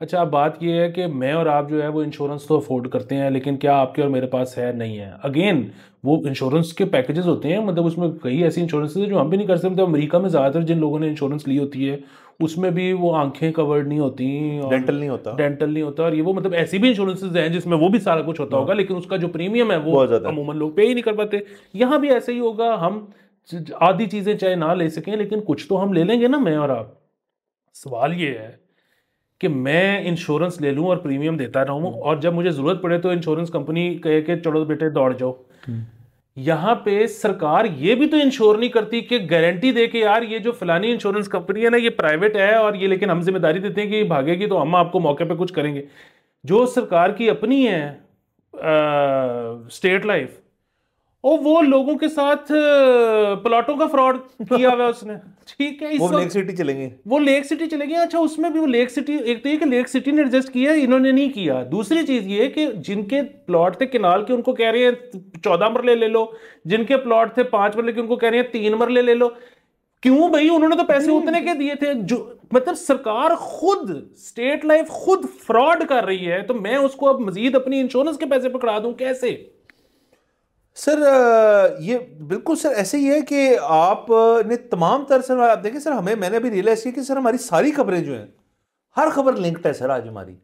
अच्छा अब बात ये है कि मैं और आप जो है वो इंश्योरेंस तो अफोर्ड करते हैं, लेकिन क्या आपके और मेरे पास है, नहीं है। अगेन वो इंश्योरेंस के पैकेजेस होते हैं, मतलब उसमें कई ऐसी इंश्योरेंस है जो हम भी नहीं कर सकते। मतलब अमेरिका में ज़्यादातर जिन लोगों ने इंश्योरेंस ली होती है उसमें भी वो आंखें कवर्ड नहीं होती, डेंटल नहीं होता, डेंटल नहीं होता, और ये वो मतलब ऐसी भी इंश्योरेंसेज हैं जिसमें वो भी सारा कुछ होता होगा, लेकिन उसका जो प्रीमियम है वो अमूमन लोग पे ही नहीं कर पाते। यहाँ भी ऐसे ही होगा, हम आधी चीज़ें चाहे ना ले सकें लेकिन कुछ तो हम ले लेंगे ना, मैं और आप। सवाल ये है कि मैं इंश्योरेंस ले लूं और प्रीमियम देता रहूं, और जब मुझे जरूरत पड़े तो इंश्योरेंस कंपनी कहे कि चलो बेटे दौड़ जाओ। यहाँ पे सरकार ये भी तो इंश्योर नहीं करती कि गारंटी दे के यार ये जो फलानी इंश्योरेंस कंपनी है ना ये प्राइवेट है और ये, लेकिन हम जिम्मेदारी देते हैं कि भागेगी तो हम आपको मौके पे कुछ करेंगे। जो सरकार की अपनी है स्टेट लाइफ, और वो लोगों के साथ प्लॉटों का फ्रॉड किया हुआ है उसने, ठीक है। वो लेक सिटी चलेंगे, वो लेक सिटी चलेंगे। अच्छा उसमें भी वो लेक सिटी, एक तो ये कि लेक सिटी ने एडजस्ट किया, इन्होंने नहीं किया। दूसरी चीज ये कि जिनके प्लॉट थे किनाल के उनको कह रहे हैं 14 मरले ले लो, जिनके प्लॉट थे 5 मरले के उनको कह रहे हैं 3 मरले ले लो। क्यों भाई, उन्होंने तो पैसे उतने के दिए थे। जो मतलब सरकार खुद, स्टेट लाइफ खुद फ्रॉड कर रही है, तो मैं उसको अब मजीद अपनी इंश्योरेंस के पैसे पकड़ा दूं कैसे? सर ये बिल्कुल सर ऐसे ही है कि आप ने तमाम तरह से आप देखें सर, हमें मैंने अभी रियलाइज किया कि सर हमारी सारी खबरें जो हैं, हर खबर लिंक्ड है सर। आज हमारी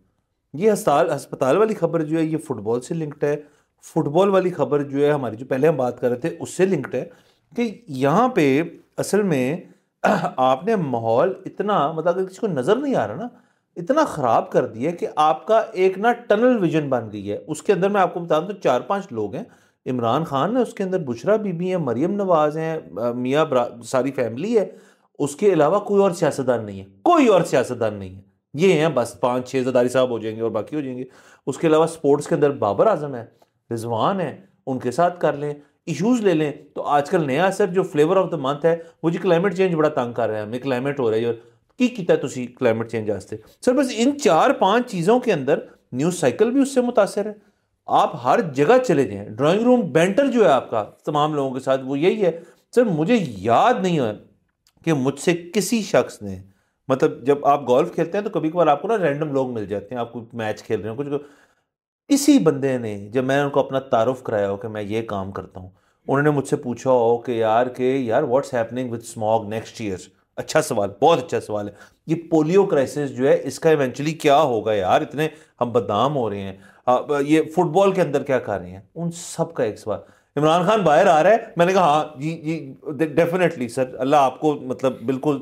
ये अस्पताल वाली खबर जो है ये फुटबॉल से लिंक्ड है, फुटबॉल वाली खबर जो है हमारी जो पहले हम बात कर रहे थे उससे लिंक्ड है। कि यहाँ पे असल में आपने माहौल इतना, मतलब अगर किसी को नज़र नहीं आ रहा ना, इतना ख़राब कर दिया कि आपका एक ना टनल विजन बन गई है। उसके अंदर मैं आपको बता दूं तो 4-5 लोग हैं, इमरान खान है, उसके अंदर बुशरा बीबी है, मरियम नवाज हैं, मियाँ सारी फैमिली है, उसके अलावा कोई और सियासतदान नहीं है, कोई और सियासतदान नहीं है। ये हैं बस 5-6 ज़रदारी साहब हो जाएंगे और बाकी हो जाएंगे। उसके अलावा स्पोर्ट्स के अंदर बाबर आजम है, रिजवान है, उनके साथ कर लें। इश्यूज ले लें तो आजकल नया सर जो फ्लेवर ऑफ द मंथ है वो जी क्लाइमेट चेंज बड़ा तंग कर रहा है हमें, क्लाइमेट हो रहा है और की किया तुसी क्लाइमेट चेंज वास्ते सर। बस इन 4-5 चीज़ों के अंदर न्यूज़ साइकिल भी उससे मुतासर है। आप हर जगह चले जाएं, ड्राइंग रूम बैंटर जो है आपका तमाम लोगों के साथ वो यही है सर। मुझे याद नहीं है कि मुझसे किसी शख्स ने, मतलब जब आप गोल्फ खेलते हैं तो कभी कभार आपको ना रैंडम लोग मिल जाते हैं, आप कोई मैच खेल रहे हो कुछ, इसी बंदे ने जब मैं उनको अपना तारुफ कराया हो कि मैं ये काम करता हूँ, उन्होंने मुझसे पूछा हो कि यार what's happening with smog next year. अच्छा सवाल, बहुत अच्छा सवाल है। ये पोलियो क्राइसिस जो है इसका इवेंचुअली क्या होगा यार, इतने हम बदनाम हो रहे हैं, ये फुटबॉल के अंदर क्या कर रहे हैं, उन सब का एक सवाल। इमरान खान बाहर आ रहा है, मैंने कहा हाँ जी जी डेफिनेटली सर, अल्लाह आपको मतलब बिल्कुल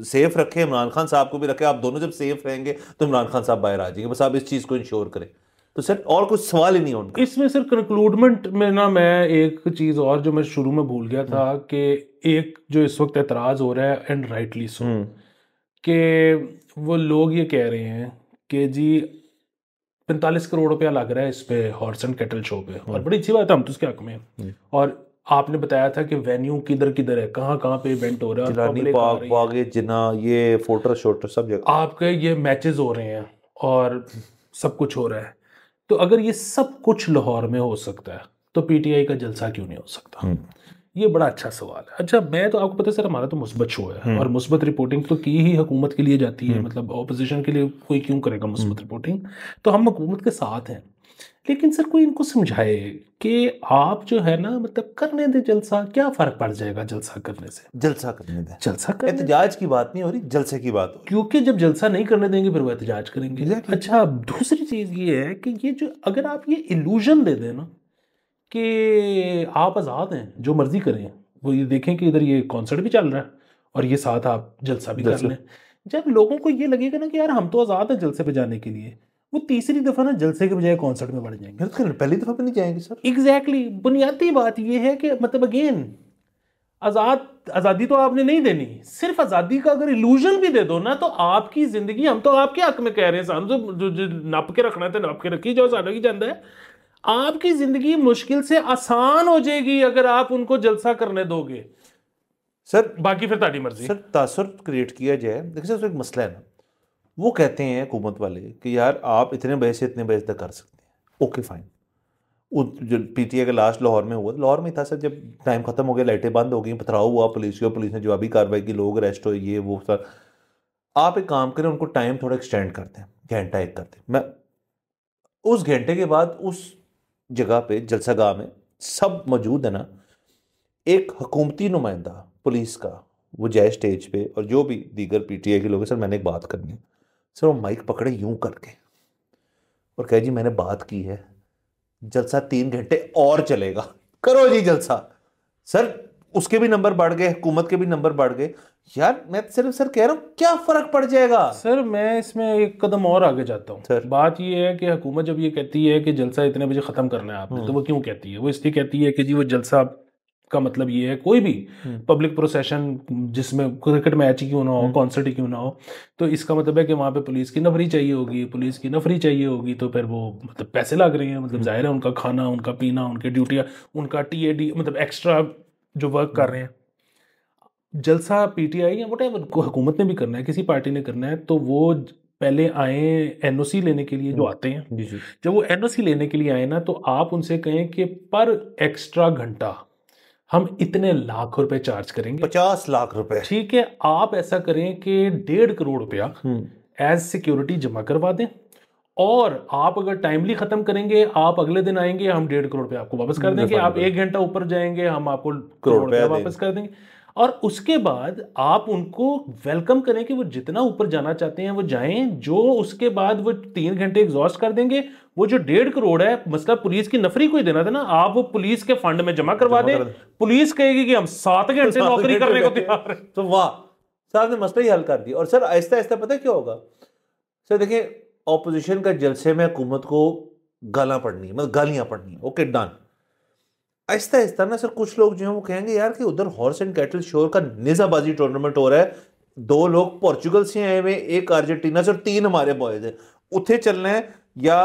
सेफ रखे, इमरान खान साहब को भी रखे। आप दोनों जब सेफ रहेंगे तो इमरान खान साहब बाहर आ जाएंगे, बस आप इस चीज़ को इंश्योर करें। तो सर और कुछ सवाल ही नहीं है उनका इसमें। सर कंक्लूडमेंट में ना मैं एक चीज़ और जो मैं शुरू में भूल गया था कि एक जो इस वक्त एतराज़ हो रहा है एंड राइटली सो, कि वो लोग ये कह रहे हैं कि जी 45 करोड़ रुपया लग रहा है इस पे हॉर्स एंड कैटल शो पे, और बड़ी अच्छी बात है, हम तो उसके हक में हैं। और आपने बताया था कि वेन्यू किधर किधर है, कहाँ कहाँ पे इवेंट हो रहा है, जिलानी पार्क, बागे जिना, ये फोटो शोटर सब जगह आपके ये मैचेस हो रहे हैं और सब कुछ हो रहा है। तो अगर ये सब कुछ लाहौर में हो सकता है तो पीटीआई का जलसा क्यों नहीं हो सकता? ये बड़ा अच्छा सवाल है। अच्छा, मैं तो आपको पता है सर, हमारा तो मुस्बत शो है और मुस्बत रिपोर्टिंग तो की ही हुकूमत के लिए जाती है, मतलब ऑपोजिशन के लिए कोई क्यों करेगा मुस्बत रिपोर्टिंग? तो हम हुकूमत के साथ हैं। लेकिन सर कोई इनको समझाए कि आप जो है ना, मतलब करने दे जलसा, क्या फर्क पड़ जाएगा जलसा करने से? जलसा करने दे, जलसा करने, एहतजाज की बात नहीं हो रही, जलसे की बात हो रही। क्योंकि जब जलसा नहीं करने देंगे फिर वो एहतजाज करेंगे। अच्छा, दूसरी चीज ये है कि ये जो अगर आप ये इल्यूजन दे दें ना कि आप आज़ाद हैं, जो मर्जी करें, वो ये देखें कि इधर ये कॉन्सर्ट भी चल रहा है और ये साथ आप जलसा भी कर लें, जब लोगों को ये लगेगा ना कि यार हम तो आज़ाद हैं जलसे पे जाने के लिए, वो तीसरी दफ़ा ना जलसे के बजाय कॉन्सर्ट में बढ़ जाएंगे। पहली दफ़ा पे नहीं जाएंगे सर। एग्जैक्टली, बुनियादी बात ये है कि मतलब अगेन आज़ादी तो आपने नहीं देनी, सिर्फ आज़ादी का अगर इल्यूजन भी दे दो ना तो आपकी ज़िंदगी, हम तो आपके हक में कह रहे हैं, सानू जो नप के रखना है तो नप के रखी जाओ, साढ़ा की जाता है। आपकी जिंदगी मुश्किल से आसान हो जाएगी अगर आप उनको जलसा करने दोगे सर। बाकी फिर ताड़ी मर्जी। सर तासुर क्रिएट किया जाए, देखिए सर एक मसला है ना, वो कहते हैं हुकूमत वाले कि यार आप इतने बजे से इतने बजे तक कर सकते हैं, ओके फाइन। जो पीटीआई का लास्ट लाहौर में हुआ, लाहौर में था सर, जब टाइम खत्म हो गया, लाइटें बंद हो गई, पथराव हुआ पुलिस को, पुलिस ने जवाबी कार्रवाई की, लोग अरेस्ट हुए, ये वो सर। आप एक काम करें, उनको टाइम थोड़ा एक्सटेंड करते हैं, घंटा एक करते हैं। मैं उस घंटे के बाद उस जगह पे जलसागाह में सब मौजूद है ना, एक हुकूमती नुमाइंदा पुलिस का वो जाए स्टेज पे, और जो भी दीगर पीटीआई के लोग हैं, सर मैंने एक बात करनी है सर, वो माइक पकड़े यूं करके और कहे जी मैंने बात की है, जलसा 3 घंटे और चलेगा, करो जी जलसा। सर उसके भी नंबर बढ़ गए, हुकूमत के भी नंबर बढ़ गए। यार मैं सिर्फ सर कह रहा हूँ क्या फर्क पड़ जाएगा? सर मैं इसमें एक कदम और आगे जाता हूँ सर। बात ये है कि हुकूमत जब ये कहती है कि जलसा इतने बजे खत्म करना है आपने, तो वो क्यों कहती है? वो इसलिए कहती है कि जी वो जलसा का मतलब ये है, कोई भी पब्लिक प्रोसेशन जिसमें क्रिकेट मैच ही क्यों ना हो, कॉन्सर्ट ही क्यों ना हो, तो इसका मतलब है कि वहाँ पे पुलिस की नफरी चाहिए होगी, पुलिस की नफरी चाहिए होगी, तो फिर वो मतलब पैसे लग रहे हैं, मतलब जाहिर है उनका खाना, उनका पीना, उनकी ड्यूटियाँ, उनका टीएडी, मतलब एक्स्ट्रा जो वर्क कर रहे हैं। जलसा पीटीआई या व्हाटएवर को हुकूमत ने भी करना है, किसी पार्टी ने करना है, तो वो पहले आए एनओसी लेने के लिए, जो आते हैं जी जी, जब वो एनओसी लेने के लिए आए ना, तो आप उनसे कहें कि पर एक्स्ट्रा घंटा हम इतने लाख रुपए चार्ज करेंगे, 50 लाख रुपए। ठीक है, आप ऐसा करें कि 1.5 करोड़ रुपया एज सिक्योरिटी जमा करवा दें, और आप अगर टाइमली खत्म करेंगे, आप अगले दिन आएंगे, हम 1.5 करोड़ पे आपको वापस कर देंगे। आप 1 घंटा ऊपर जाएंगे, हम आपको करोड़ रुपया वापस कर देंगे। और उसके बाद आप उनको वेलकम करें कि वो जितना ऊपर जाना चाहते हैं वो जाएं। जो उसके बाद वो 3 घंटे एग्जॉस्ट कर देंगे, वो जो 1.5 करोड़ है, मसला पुलिस की नफरी को ही देना था ना, आप वो पुलिस के फंड में जमा करवा दें। पुलिस कहेगी कि हम 7 घंटे नौकरी करने को तैयार हैं। तो वाह, साहब ने मसला ही हल कर दिया। और सर आहिस्ता आहिस्ता पता क्या होगा सर, देखिए ऑपोजिशन का जलसे में हुकूमत को गालियां पड़नी है, मतलब गालियां पड़नी है, ओके डन। आहिस्ता आहिस्ता ना सर कुछ लोग जो हैं वो कहेंगे यार कि उधर हॉर्स एंड कैटल शो का निजाबाजी टूर्नामेंट हो रहा है, 2 लोग पोर्चुगल से आए हुए, 1 अर्जेंटीना से और 3 हमारे बॉयज हैं, उत्थे चलना है या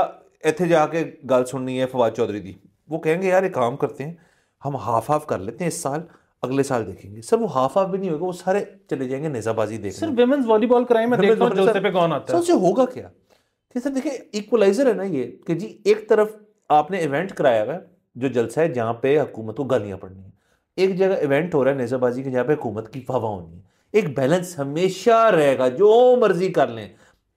इत्थे जाके गल सुननी है फवाद चौधरी दी। वो कहेंगे यार एक काम करते हैं, हम हाफ हाफ कर लेते हैं इस साल, अगले साल देखेंगे। सर वो हाफ हाफ भी नहीं होगा, वो सारे चले जाएंगे निजाबाजी देखने। सर विमेंस वॉलीबॉल कराई मैं देखता हूं जलसे पे कौन आता है। सर होगा क्या कि सर देखिए इक्वलाइजर है ना ये, कि जी एक तरफ आपने इवेंट कराया हुआ है जो जलसा है जहां पे हुकूमत को गालियां पड़नी है, एक जगह इवेंट हो रहा है नेजाबाजी के जहां पे हुकूमत की वाह होनी है। एक बैलेंस हमेशा रहेगा, जो मर्जी कर लें,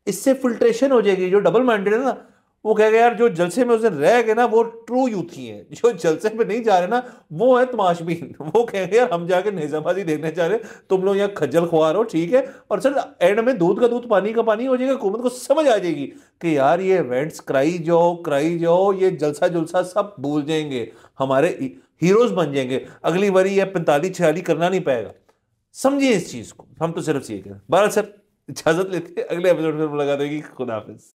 इससे फिल्ट्रेशन हो जाएगी। जो डबल माइंडेड है ना वो कहेगा यार जो जलसे में उस दिन रह गए ना वो ट्रू यूथी है, जो जलसे पे नहीं जा रहे ना वो है तमाशबीन। वो कहेंगे यार हम जाके नेजाबाजी देखने जा रहे, तुम लोग यहाँ खज्जल खुआर हो, ठीक है। और सर एंड में दूध का दूध पानी का पानी हो जाएगा। हुकूमत को समझ आ जाएगी कि यार ये इवेंट्स कराई जाओ, ये जलसा जुलसा सब भूल जाएंगे, हमारे हीरोज बन जाएंगे, अगली बारी ये 45-46 करना नहीं पाएगा। समझिए इस चीज को, हम तो सिर्फ ये करें। बहरहाल सर इजाजत लेते, अगले एपिसोड में मुलाकात होगी। खुदा हाफिज।